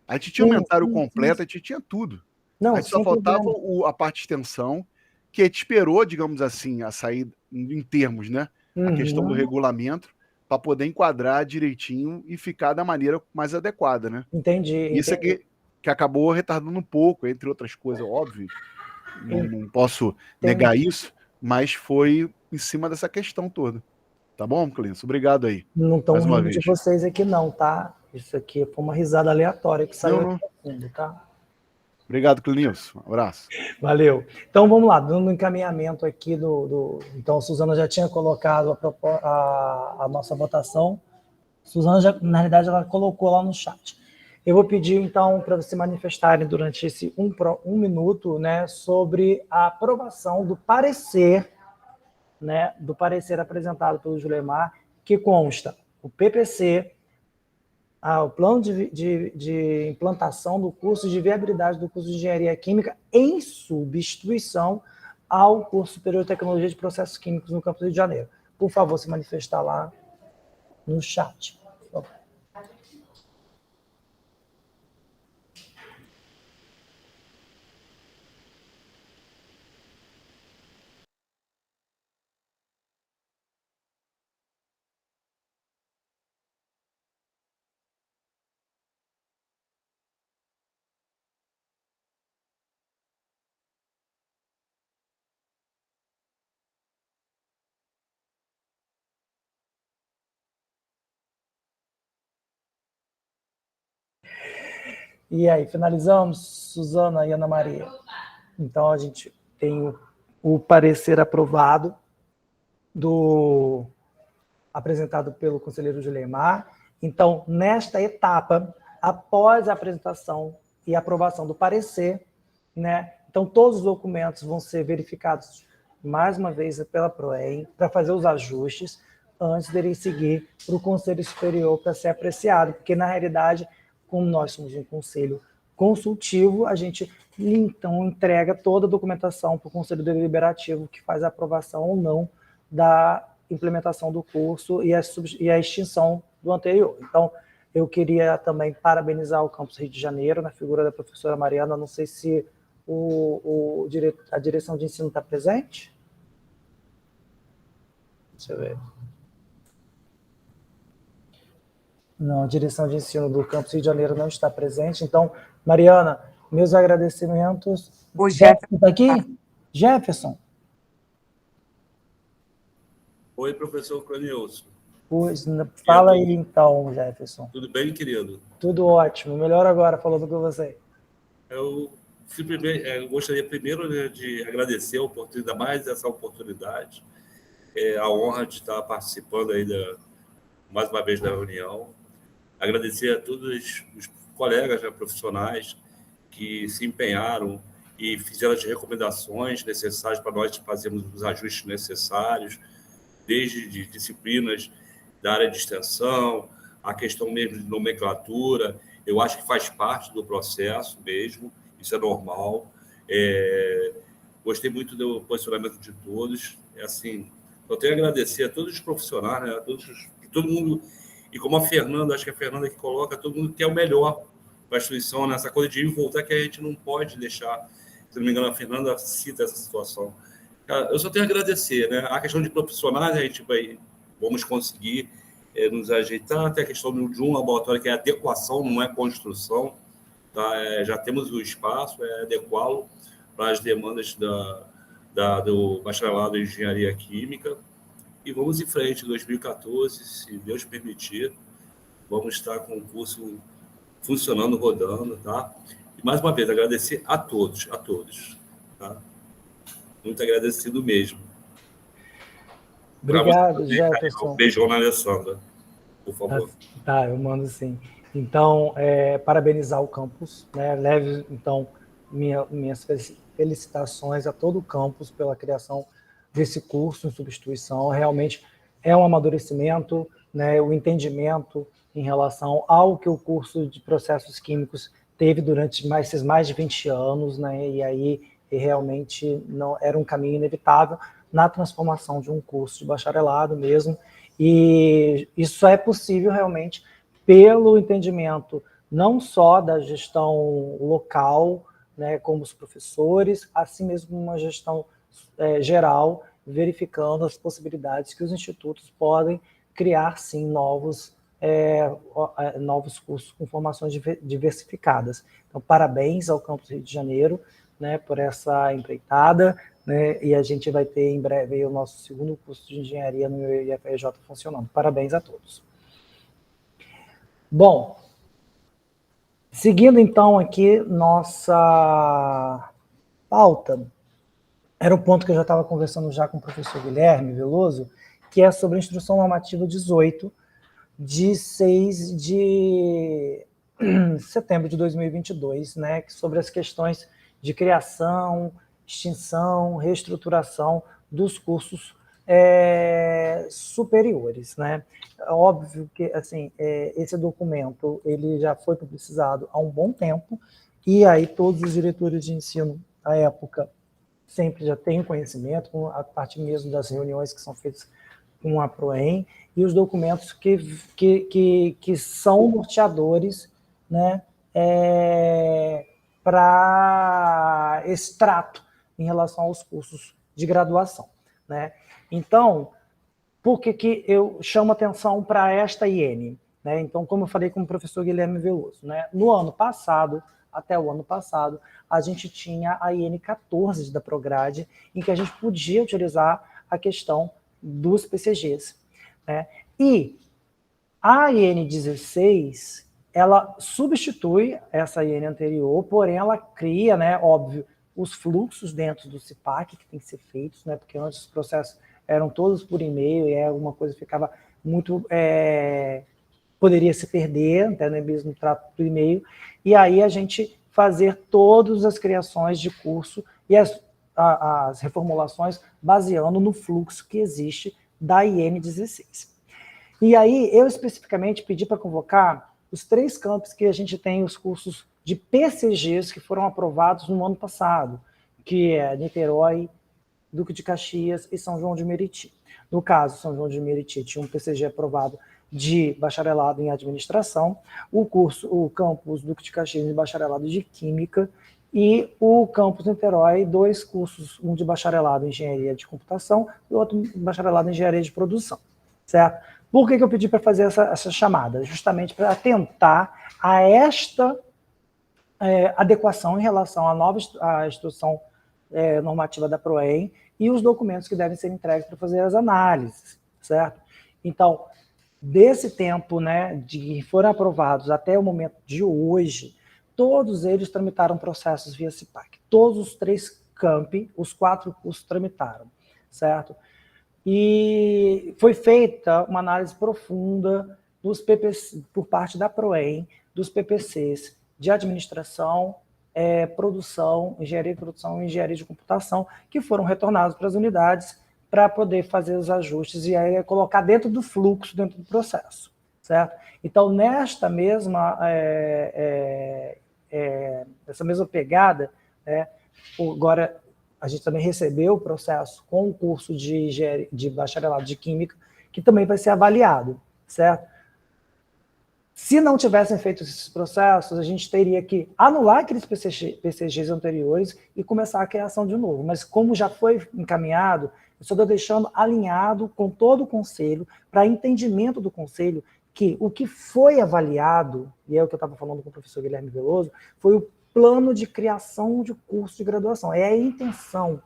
A gente tinha o inventário completo, a gente tinha tudo. Não, a gente só faltava a parte de extensão, que a gente esperou, digamos assim, a sair em termos, né? A questão do regulamento, para poder enquadrar direitinho e ficar da maneira mais adequada, né? Entendi. Isso é que acabou retardando um pouco, entre outras coisas, óbvio. Não posso negar isso, mas foi em cima dessa questão toda. Tá bom, Clêncio? Obrigado aí. Não estão rindo de vocês aqui não, tá? Isso aqui foi uma risada aleatória que saiu aqui no fundo, tá? Obrigado, Clêncio. Um abraço. Valeu. Então, vamos lá, dando um encaminhamento aqui Então, a Suzana já tinha colocado a nossa votação. Suzana, na realidade, ela colocou lá no chat. Eu vou pedir, então, para vocês se manifestarem durante esse um minuto, né, sobre a aprovação do parecer, né, apresentado pelo Julemar, que consta o PPC, o plano de implantação do curso de viabilidade do curso de Engenharia Química em substituição ao curso superior de Tecnologia de Processos Químicos no campus Rio de Janeiro. Por favor, se manifestar lá no chat. Por favor. E aí, finalizamos, Suzana e Ana Maria? Então, a gente tem o parecer aprovado apresentado pelo conselheiro Julemar. Então, nesta etapa, após a apresentação e aprovação do parecer, né, então todos os documentos vão ser verificados mais uma vez pela PROEM para fazer os ajustes antes de eles seguir para o Conselho Superior para ser apreciado, porque, na realidade, como nós somos um conselho consultivo, a gente, então, entrega toda a documentação para o Conselho Deliberativo, que faz a aprovação ou não da implementação do curso e a extinção do anterior. Então, eu queria também parabenizar o Campus Rio de Janeiro, na figura da professora Mariana. Não sei se a direção de ensino está presente. Deixa eu ver. Não, a direção de ensino do Campus Rio de Janeiro não está presente. Então, Mariana, meus agradecimentos. O Jefferson está aqui? Jefferson. Oi, professor Clenilson. Pois, fala aí então, Jefferson. Tudo bem, querido? Tudo ótimo. Melhor agora, falando com você. Eu gostaria primeiro, né, de agradecer a oportunidade, mais essa oportunidade, a honra de estar participando aí mais uma vez da reunião. Agradecer a todos os colegas, né, profissionais que se empenharam e fizeram as recomendações necessárias para nós fazermos os ajustes necessários, desde de disciplinas da área de extensão, a questão mesmo de nomenclatura. Eu acho que faz parte do processo mesmo, isso é normal. Gostei muito do posicionamento de todos. Assim, eu tenho a agradecer a todos os profissionais, né, todo mundo, e como a Fernanda, acho que é a Fernanda que coloca, todo mundo quer o melhor para a instituição, nessa coisa de ir e voltar, que a gente não pode deixar. Se não me engano, a Fernanda cita essa situação. Eu só tenho a agradecer, né? A questão de profissionais, a gente vamos conseguir nos ajeitar, até a questão de um laboratório que é adequação, não é construção, tá? Já temos o espaço, adequá-lo para as demandas do bacharelado em Engenharia Química, e vamos em frente. Em 2014, se Deus permitir, vamos estar com o curso funcionando, rodando, tá? E mais uma vez, agradecer a todos, tá? Muito agradecido mesmo. Obrigado, Jefferson. Um beijão na Alessandra, por favor. Tá, eu mando sim. Então, parabenizar o campus, né? Leve, então, minhas felicitações a todo o campus pela criação desse curso em substituição. Realmente é um amadurecimento, né? O entendimento em relação ao que o curso de processos químicos teve durante esses mais de 20 anos, né? E aí e realmente não era um caminho inevitável na transformação de um curso de bacharelado mesmo, e isso é possível realmente pelo entendimento não só da gestão local, né, como os professores, assim mesmo uma gestão geral, verificando as possibilidades que os institutos podem criar, sim, novos cursos com formações diversificadas. Então, parabéns ao Campus Rio de Janeiro, né, por essa empreitada, né, e a gente vai ter em breve o nosso segundo curso de engenharia no IFRJ funcionando. Parabéns a todos. Bom, seguindo então aqui nossa pauta, era um ponto que eu já estava conversando já com o professor Guilherme Veloso, que é sobre a Instrução Normativa 18, de 6 de setembro de 2022, né, sobre as questões de criação, extinção, reestruturação dos cursos superiores, né? Óbvio que assim, esse documento ele já foi publicizado há um bom tempo, e aí todos os diretores de ensino à época sempre já têm conhecimento, a partir mesmo das reuniões que são feitas com a PROEM, e os documentos que são norteadores, né, para esse trato em relação aos cursos de graduação, né? Então, por que eu chamo atenção para esta IN? Né? Então, como eu falei com o professor Guilherme Veloso, né? No ano passado, até o ano passado, a gente tinha a IN 14 da Prograde, em que a gente podia utilizar a questão dos PCGs, né? E a IN 16, ela substitui essa IN anterior, porém ela cria, né, óbvio, os fluxos dentro do CIPAC que tem que ser feitos, né, porque antes os processos eram todos por e-mail, e alguma coisa ficava muito... poderia se perder, até mesmo no trato do e-mail, e aí a gente fazer todas as criações de curso e as reformulações baseando no fluxo que existe da IN 16. E aí, eu especificamente pedi para convocar os 3 campos que a gente tem os cursos de PCGs que foram aprovados no ano passado, que é Niterói, Duque de Caxias e São João de Meriti. No caso, São João de Meriti tinha um PCG aprovado de bacharelado em administração, o campus Duque de Caxias de bacharelado de química, e o campus Niterói, 2 cursos, um de bacharelado em engenharia de computação e outro bacharelado em engenharia de produção, certo? Por que eu pedi para fazer essa chamada? Justamente para atentar a esta adequação em relação à instrução normativa da PROEM e os documentos que devem ser entregues para fazer as análises, certo? Então, desse tempo, né, de foram aprovados até o momento de hoje, todos eles tramitaram processos via CIPAC. Todos os 3 campi, os 4 cursos tramitaram, certo? E foi feita uma análise profunda dos PPC, por parte da PROEM, dos PPCs de administração, produção, engenharia de produção e engenharia de computação, que foram retornados para as unidades para poder fazer os ajustes e aí colocar dentro do fluxo, dentro do processo, certo? Então, nesta mesma, essa mesma pegada, agora a gente também recebeu o processo com o curso de bacharelado de química, que também vai ser avaliado, certo? Se não tivessem feito esses processos, a gente teria que anular aqueles PCGs anteriores e começar a criação de novo. Mas como já foi encaminhado, eu só estou deixando alinhado com todo o conselho, para entendimento do conselho, que o que foi avaliado, e é o que eu estava falando com o professor Guilherme Veloso, foi o plano de criação de curso de graduação, é a intenção.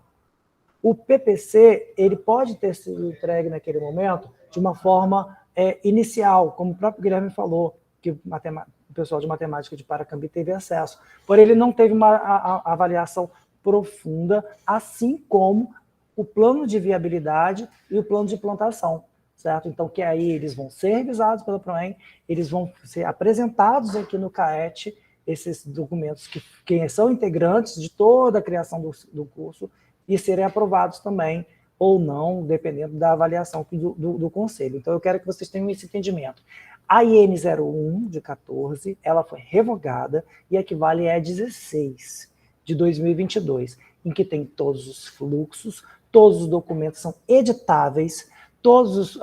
O PPC, ele pode ter sido entregue naquele momento de uma forma inicial, como o próprio Guilherme falou, que o pessoal de matemática de Paracambi teve acesso, porém ele não teve uma avaliação profunda, assim como o plano de viabilidade e o plano de implantação, certo? Então, que aí eles vão ser revisados pela PROEM, eles vão ser apresentados aqui no CAET, esses documentos que são integrantes de toda a criação do curso, e serem aprovados também, ou não, dependendo da avaliação do Conselho. Então, eu quero que vocês tenham esse entendimento. A IN 01, de 14, ela foi revogada e equivale a 16, de 2022. em que tem todos os fluxos, todos os documentos são editáveis, todos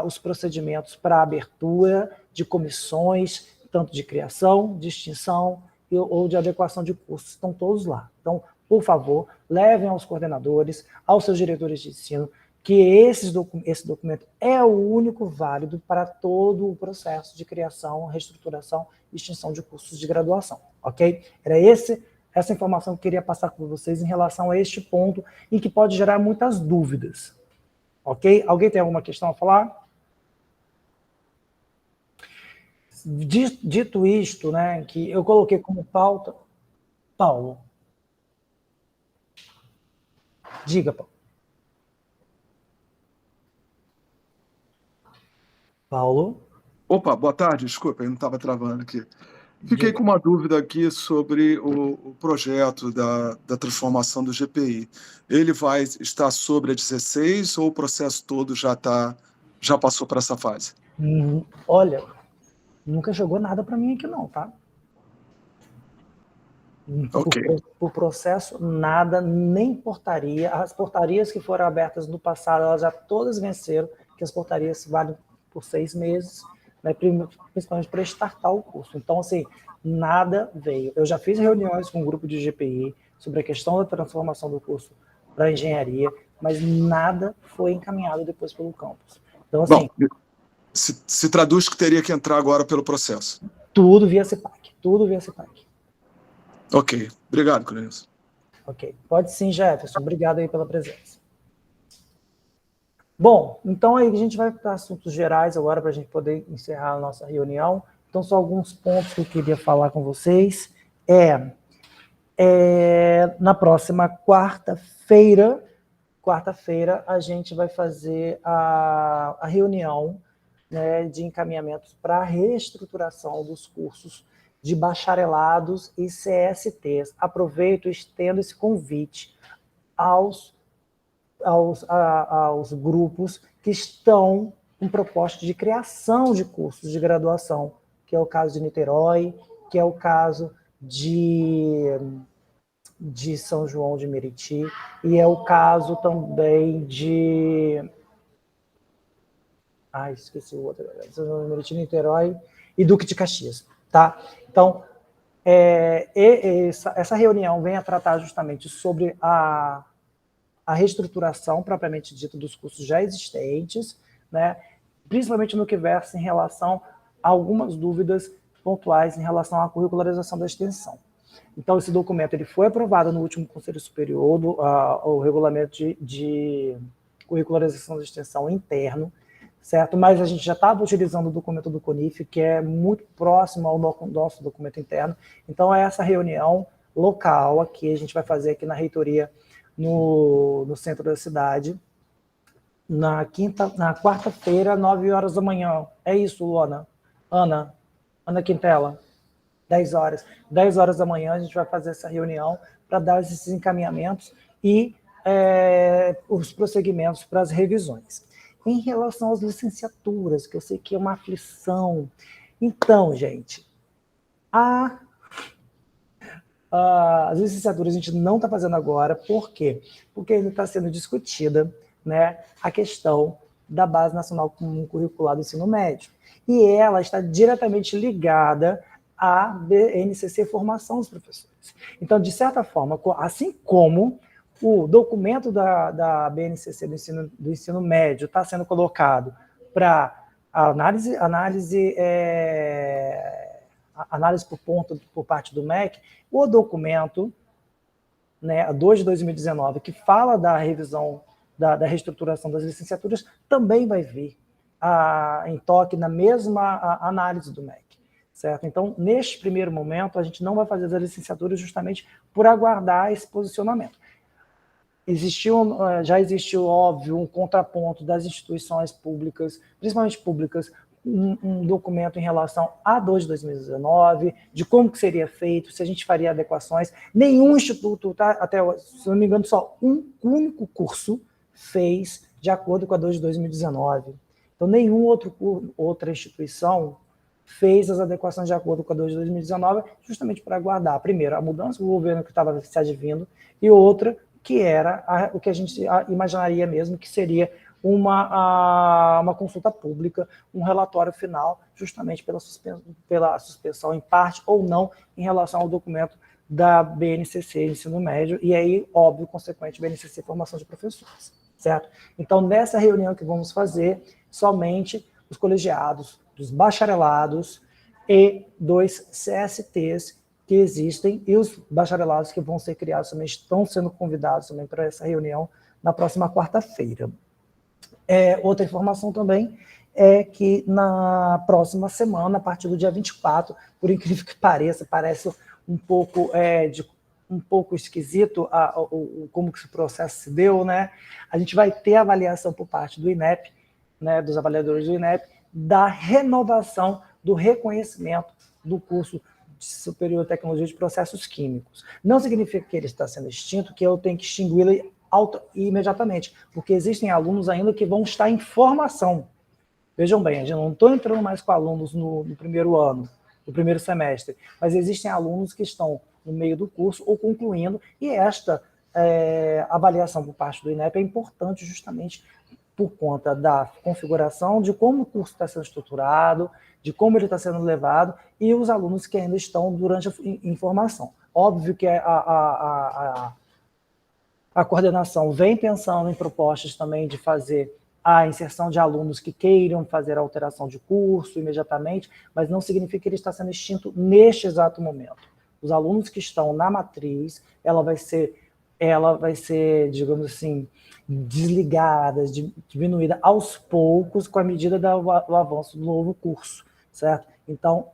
os procedimentos para abertura de comissões, tanto de criação, de extinção ou de adequação de cursos, estão todos lá. Então, por favor, levem aos coordenadores, aos seus diretores de ensino, que esse documento é o único válido para todo o processo de criação, reestruturação e extinção de cursos de graduação, ok? Era essa informação que eu queria passar com vocês em relação a este ponto, em que pode gerar muitas dúvidas, ok? Alguém tem alguma questão a falar? Dito isto, né, que eu coloquei como pauta... Paulo. Diga, Paulo. Paulo? Opa, boa tarde, desculpa, eu não estava travando aqui. Fiquei com uma dúvida aqui sobre o projeto da transformação do GPI. Ele vai estar sobre a 16 ou o processo todo já passou para essa fase? Olha, nunca chegou nada para mim aqui não, tá? Ok. Por processo, nada, nem portaria. As portarias que foram abertas no passado, elas já todas venceram, que as portarias valem por 6 meses, né, principalmente para startar o curso. Então, assim, nada veio. Eu já fiz reuniões com um grupo de GPI sobre a questão da transformação do curso para engenharia, mas nada foi encaminhado depois pelo campus. Então, assim... Bom, se traduz que teria que entrar agora pelo processo. Tudo via CEPAC, tudo via CEPAC. Ok, obrigado, Cleilson. Ok, pode sim, Jefferson, obrigado aí pela presença. Bom, então aí a gente vai para assuntos gerais agora, para a gente poder encerrar a nossa reunião. Então, só alguns pontos que eu queria falar com vocês. Na próxima quarta-feira, a gente vai fazer a reunião, né, de encaminhamentos para a reestruturação dos cursos de bacharelados e CSTs. Aproveito e estendo esse convite aos grupos que estão com proposta de criação de cursos de graduação, que é o caso de Niterói, que é o caso de São João de Meriti, e é o caso também de... esqueci o outro. São João de Meriti, Niterói e Duque de Caxias, tá? Então, essa reunião vem a tratar justamente sobre a reestruturação, propriamente dita, dos cursos já existentes, né? Principalmente no que versa em relação a algumas dúvidas pontuais em relação à curricularização da extensão. Então, esse documento ele foi aprovado no último Conselho Superior, o regulamento de curricularização da extensão interno, certo? Mas a gente já estava utilizando o documento do CONIF, que é muito próximo ao nosso documento interno. Então, é essa reunião local aqui, a gente vai fazer aqui na reitoria, no centro da cidade, na quarta-feira, 9 horas da manhã. É isso, Luana? Ana Quintela? 10 horas. 10 horas da manhã a gente vai fazer essa reunião para dar esses encaminhamentos e os prosseguimentos para as revisões. Em relação às licenciaturas, que eu sei que é uma aflição. Então, gente, as licenciaturas a gente não está fazendo agora. Por quê? Porque ainda está sendo discutida, né, a questão da Base Nacional Comum Curricular do Ensino Médio. E ela está diretamente ligada à BNCC Formação dos Professores. Então, de certa forma, assim como o documento da BNCC do ensino médio está sendo colocado para análise por ponto por parte do MEC, o documento, né, a 2 de 2019, que fala da revisão, da reestruturação das licenciaturas, também vai vir em toque na mesma análise do MEC, certo? Então, neste primeiro momento, a gente não vai fazer as licenciaturas justamente por aguardar esse posicionamento. Já existiu, óbvio, um contraponto das instituições públicas, principalmente públicas, um documento em relação a 2 de 2019, de como que seria feito, se a gente faria adequações. Nenhum instituto, tá, até, se não me engano, só um único curso fez de acordo com a 2 de 2019. Então, outra instituição fez as adequações de acordo com a 2 de 2019, justamente para aguardar, primeiro, a mudança do governo que estava se advindo, e outra, que era o que a gente imaginaria mesmo, que seria uma consulta pública, um relatório final, justamente pela suspensão em parte ou não em relação ao documento da BNCC, ensino médio, e aí, óbvio, consequente, BNCC, formação de professores, certo? Então, nessa reunião que vamos fazer, somente os colegiados dos bacharelados e dos CSTs que existem, e os bacharelados que vão ser criados também estão sendo convidados também para essa reunião na próxima quarta-feira. Outra informação também é que na próxima semana, a partir do dia 24, por incrível que pareça, parece um pouco esquisito como que esse processo se deu, né? A gente vai ter avaliação por parte do INEP, né, dos avaliadores do INEP, da renovação do reconhecimento do curso de superior de tecnologia de processos químicos. Não significa que ele está sendo extinto, que eu tenho que extingui-lo imediatamente, porque existem alunos ainda que vão estar em formação. Vejam bem, eu não estou entrando mais com alunos no primeiro ano, no primeiro semestre, mas existem alunos que estão no meio do curso ou concluindo, e esta avaliação por parte do INEP é importante justamente por conta da configuração, de como o curso está sendo estruturado, de como ele está sendo levado, e os alunos que ainda estão durante a formação. Óbvio que a coordenação vem pensando em propostas também de fazer a inserção de alunos que queiram fazer a alteração de curso imediatamente, mas não significa que ele está sendo extinto neste exato momento. Os alunos que estão na matriz, ela vai ser, digamos assim, desligada, diminuída aos poucos com a medida do avanço do novo curso, certo? Então,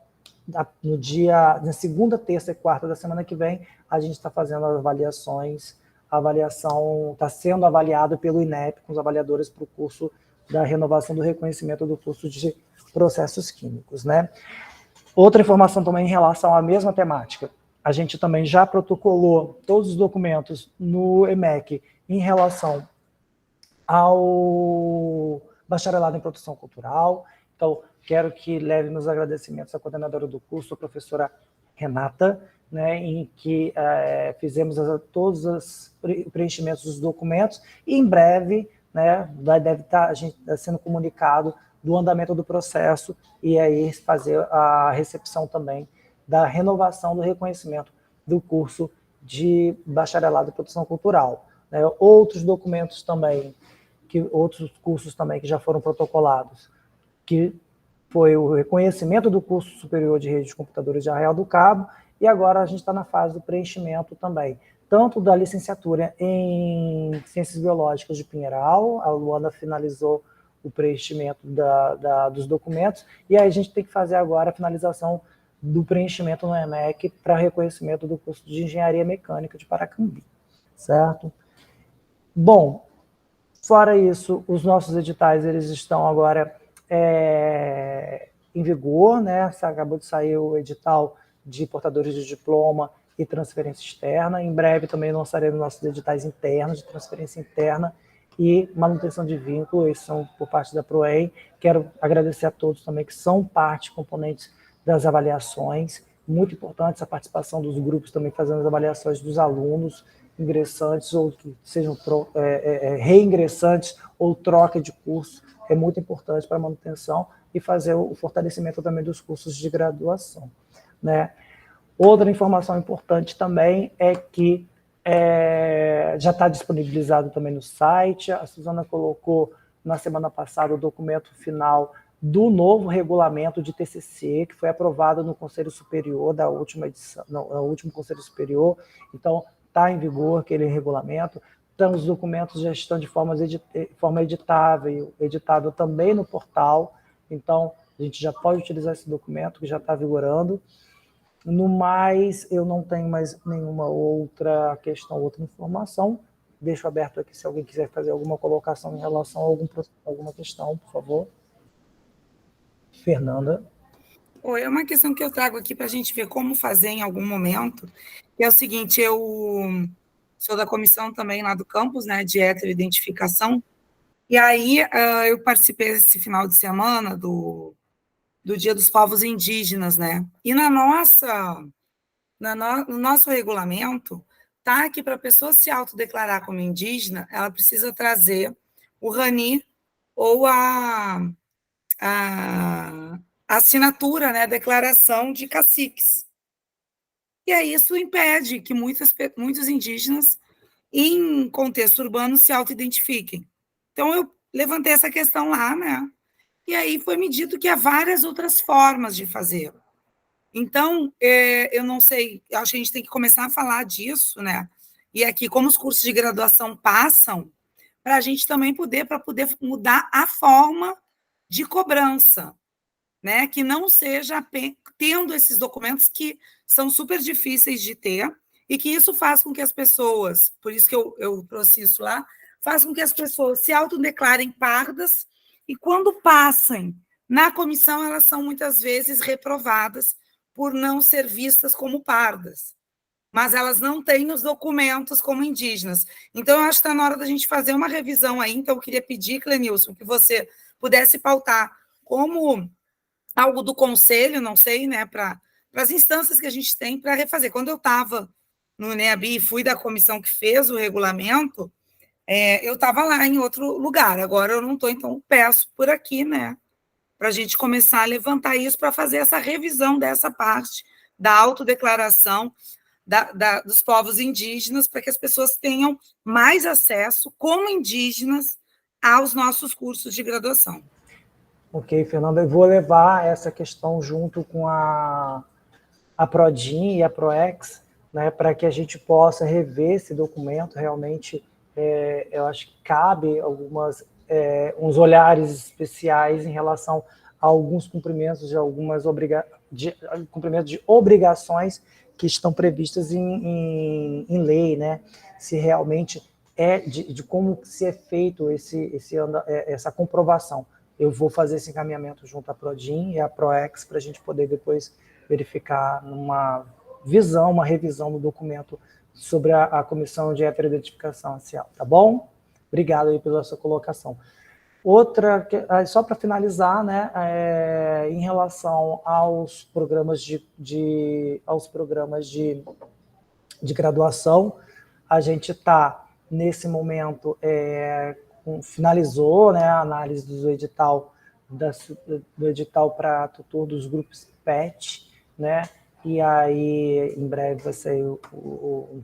na segunda, terça e quarta da semana que vem, a gente está fazendo as avaliações. A avaliação está sendo avaliada pelo INEP, com os avaliadores para o curso da renovação do reconhecimento do curso de processos químicos, né? Outra informação também em relação à mesma temática. A gente também já protocolou todos os documentos no EMEC em relação ao bacharelado em produção cultural. Então, quero que leve meus agradecimentos à coordenadora do curso, a professora Renata, né, em que fizemos todos os preenchimentos dos documentos, e em breve, né, deve estar sendo comunicado do andamento do processo, e aí fazer a recepção também da renovação do reconhecimento do curso de bacharelado em produção cultural. Né. Outros documentos também, outros cursos também que já foram protocolados, que foi o reconhecimento do curso superior de rede de computadores de Arraial do Cabo, e agora a gente está na fase do preenchimento também, tanto da licenciatura em Ciências Biológicas de Pinheiral, a Luana finalizou o preenchimento dos documentos, e aí a gente tem que fazer agora a finalização do preenchimento no EMEC para reconhecimento do curso de Engenharia Mecânica de Paracambi, certo? Bom, fora isso, os nossos editais, eles estão agora em vigor, né? Acabou de sair o edital de portadores de diploma e transferência externa. Em breve também lançaremos nossos editais internos de transferência interna e manutenção de vínculo, esses são por parte da PROEM. Quero agradecer a todos também que são componentes das avaliações, muito importante a participação dos grupos também fazendo as avaliações dos alunos ingressantes ou que sejam reingressantes ou troca de curso, é muito importante para a manutenção e fazer o fortalecimento também dos cursos de graduação, né? Outra informação importante também é que já está disponibilizado também no site, a Suzana colocou na semana passada o documento final do novo regulamento de TCC, que foi aprovado no Conselho Superior da última edição, no último Conselho Superior, então está em vigor aquele regulamento. Então, os documentos já estão de forma editável também no portal, então a gente já pode utilizar esse documento que já está vigorando. No mais, eu não tenho mais nenhuma outra questão, outra informação. Deixo aberto aqui se alguém quiser fazer alguma colocação em relação a alguma questão, por favor. Fernanda. É uma questão que eu trago aqui para a gente ver como fazer em algum momento, que é o seguinte, eu sou da comissão também lá do campus, né, de heteroidentificação, e aí eu participei esse final de semana do do Dia dos Povos Indígenas, né? E no nosso regulamento, tá que para a pessoa se autodeclarar como indígena, ela precisa trazer o RANI ou a assinatura, né, declaração de caciques. E aí isso impede que muitos indígenas, em contexto urbano, se auto-identifiquem. Então, eu levantei essa questão lá, né? E aí foi me dito que há várias outras formas de fazer. Então, eu não sei, acho que a gente tem que começar a falar disso, né? E aqui, como os cursos de graduação passam, para a gente também poder mudar a forma de cobrança, né? Que não seja tendo esses documentos que são super difíceis de ter, e que isso faz com que as pessoas, por isso que eu trouxe isso lá, faz com que as pessoas se autodeclarem pardas, e quando passem na comissão, elas são muitas vezes reprovadas por não ser vistas como pardas, mas elas não têm os documentos como indígenas. Então, eu acho que está na hora da gente fazer uma revisão aí. Então, eu queria pedir, Clenilson, que você pudesse pautar como algo do conselho, não sei, né, para as instâncias que a gente tem para refazer. Quando eu estava no NEABI e fui da comissão que fez o regulamento, eu estava lá em outro lugar. Agora eu não estou, então peço por aqui, né, para a gente começar a levantar isso para fazer essa revisão dessa parte da autodeclaração dos povos indígenas, para que as pessoas tenham mais acesso, como indígenas, aos nossos cursos de graduação. Ok, Fernanda, eu vou levar essa questão junto com a Prodin e a Proex, né, para que a gente possa rever esse documento. Realmente, eu acho que cabe uns olhares especiais em relação a alguns cumprimentos cumprimentos de obrigações que estão previstas em lei, né? Se realmente de como se é feito essa comprovação. Eu vou fazer esse encaminhamento junto à Prodin e à Proex para a gente poder depois verificar uma revisão do documento sobre a Comissão de Heteroidentificação Racial, tá bom? Obrigado aí pela sua colocação. Outra, só para finalizar, né, em relação aos programas de graduação, a gente está, nesse momento, finalizou, né, a análise do edital para tutor dos grupos PET, né, e aí em breve vai sair o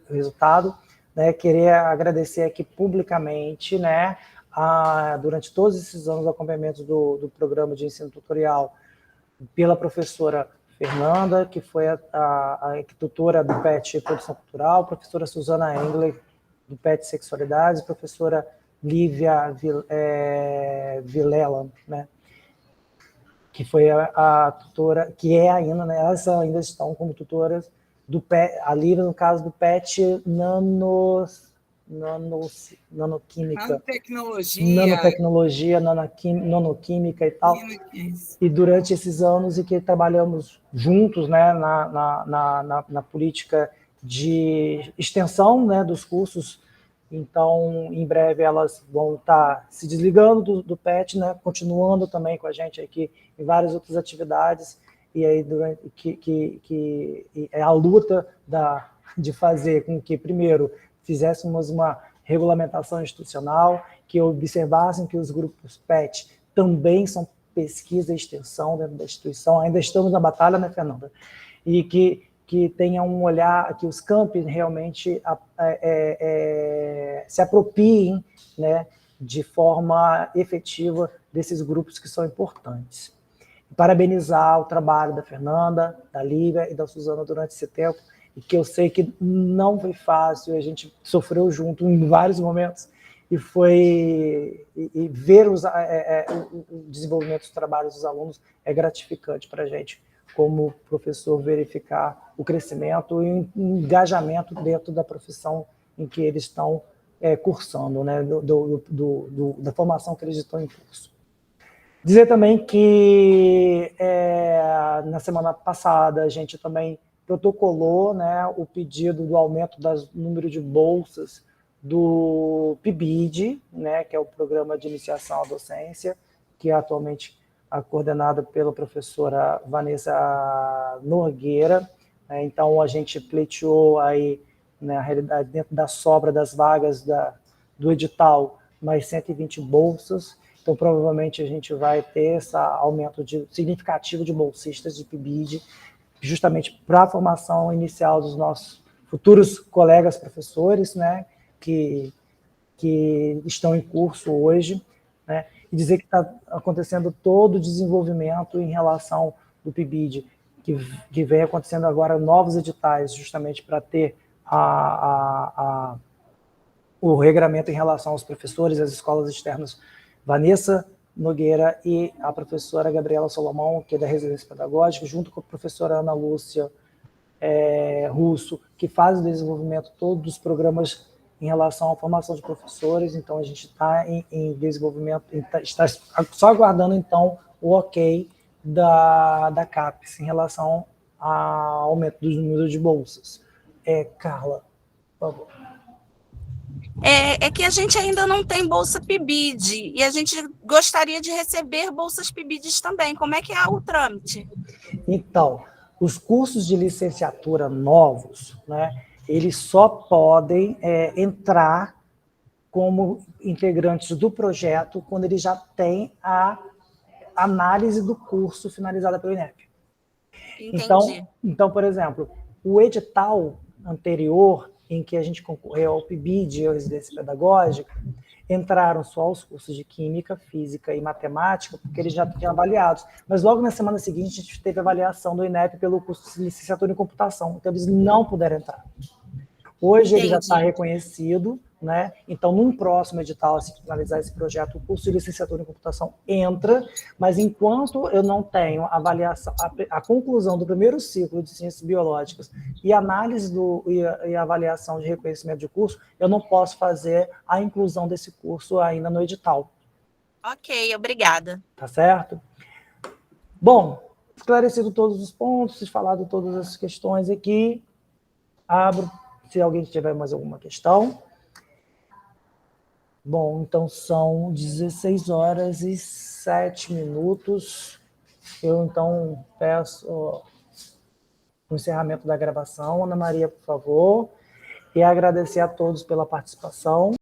resultado, né. Queria agradecer aqui publicamente, né, durante todos esses anos, o acompanhamento do programa de ensino tutorial pela professora Fernanda, que foi a tutora do PET Produção Cultural, professora Suzana Engler, do PET Sexualidades, professora Lívia Vilela, né, que foi a tutora, que ainda, né, elas ainda estão como tutoras do PET, a Lívia, no caso do PET Nanoquímica. Nanotecnologia, nanoquímica e tal. E durante esses anos em que trabalhamos juntos, né, na política de extensão, né, dos cursos. Então, em breve, elas vão estar se desligando do PET, né, continuando também com a gente aqui em várias outras atividades, e aí que é a luta de fazer com que, primeiro, fizéssemos uma regulamentação institucional, que observassem que os grupos PET também são pesquisa e extensão dentro da instituição. Ainda estamos na batalha, né, Fernanda? E que tenha um olhar, que os campi realmente se apropriem, né, de forma efetiva desses grupos que são importantes. Parabenizar o trabalho da Fernanda, da Lívia e da Suzana durante esse tempo, e que eu sei que não foi fácil, a gente sofreu junto em vários momentos, e ver o desenvolvimento dos trabalhos dos alunos é gratificante para a gente, como professor, verificar o crescimento e o engajamento dentro da profissão em que eles estão cursando, né, da formação que eles estão em curso. Dizer também que na semana passada a gente também protocolou, né, o pedido do aumento do número de bolsas do PIBID, né, que é o Programa de Iniciação à Docência, que atualmente coordenada pela professora Vanessa Nogueira. Então, a gente pleiteou aí, na realidade, dentro da sobra das vagas do edital, mais 120 bolsas. Então, provavelmente, a gente vai ter esse aumento significativo de bolsistas de PIBID, justamente para a formação inicial dos nossos futuros colegas professores, né, que estão em curso hoje, né, e dizer que está acontecendo todo o desenvolvimento em relação do PIBID, que vem acontecendo agora novos editais, justamente para ter o regramento em relação aos professores, às escolas externas. Vanessa Nogueira e a professora Gabriela Solomão, que é da Residência Pedagógica, junto com a professora Ana Lúcia Russo, que faz o desenvolvimento todos dos programas em relação à formação de professores. Então, a gente está em desenvolvimento, está só aguardando, então, o ok da CAPES em relação ao aumento dos números de bolsas. Carla, por favor. É que a gente ainda não tem bolsa PIBID e a gente gostaria de receber bolsas PIBIDs também. Como é que é o trâmite? Então, os cursos de licenciatura novos, né, eles só podem entrar como integrantes do projeto quando eles já têm a análise do curso finalizada pelo INEP. Entendi. Então, por exemplo, o edital anterior, em que a gente concorreu ao PIBID e à residência pedagógica, entraram só os cursos de Química, Física e Matemática, porque eles já tinham avaliados. Mas logo na semana seguinte, a gente teve avaliação do INEP pelo curso de Licenciatura em Computação, então eles não puderam entrar. Hoje ele já está reconhecido, né? Então, num próximo edital, se finalizar esse projeto, o curso de licenciatura em computação entra, mas enquanto eu não tenho avaliação, a conclusão do primeiro ciclo de ciências biológicas e análise e avaliação de reconhecimento de curso, eu não posso fazer a inclusão desse curso ainda no edital. Ok, obrigada. Tá certo? Bom, esclarecido todos os pontos, falado todas as questões aqui, abro se alguém tiver mais alguma questão. Bom, então são 16h07. Eu, então, peço o encerramento da gravação. Ana Maria, por favor. E agradecer a todos pela participação.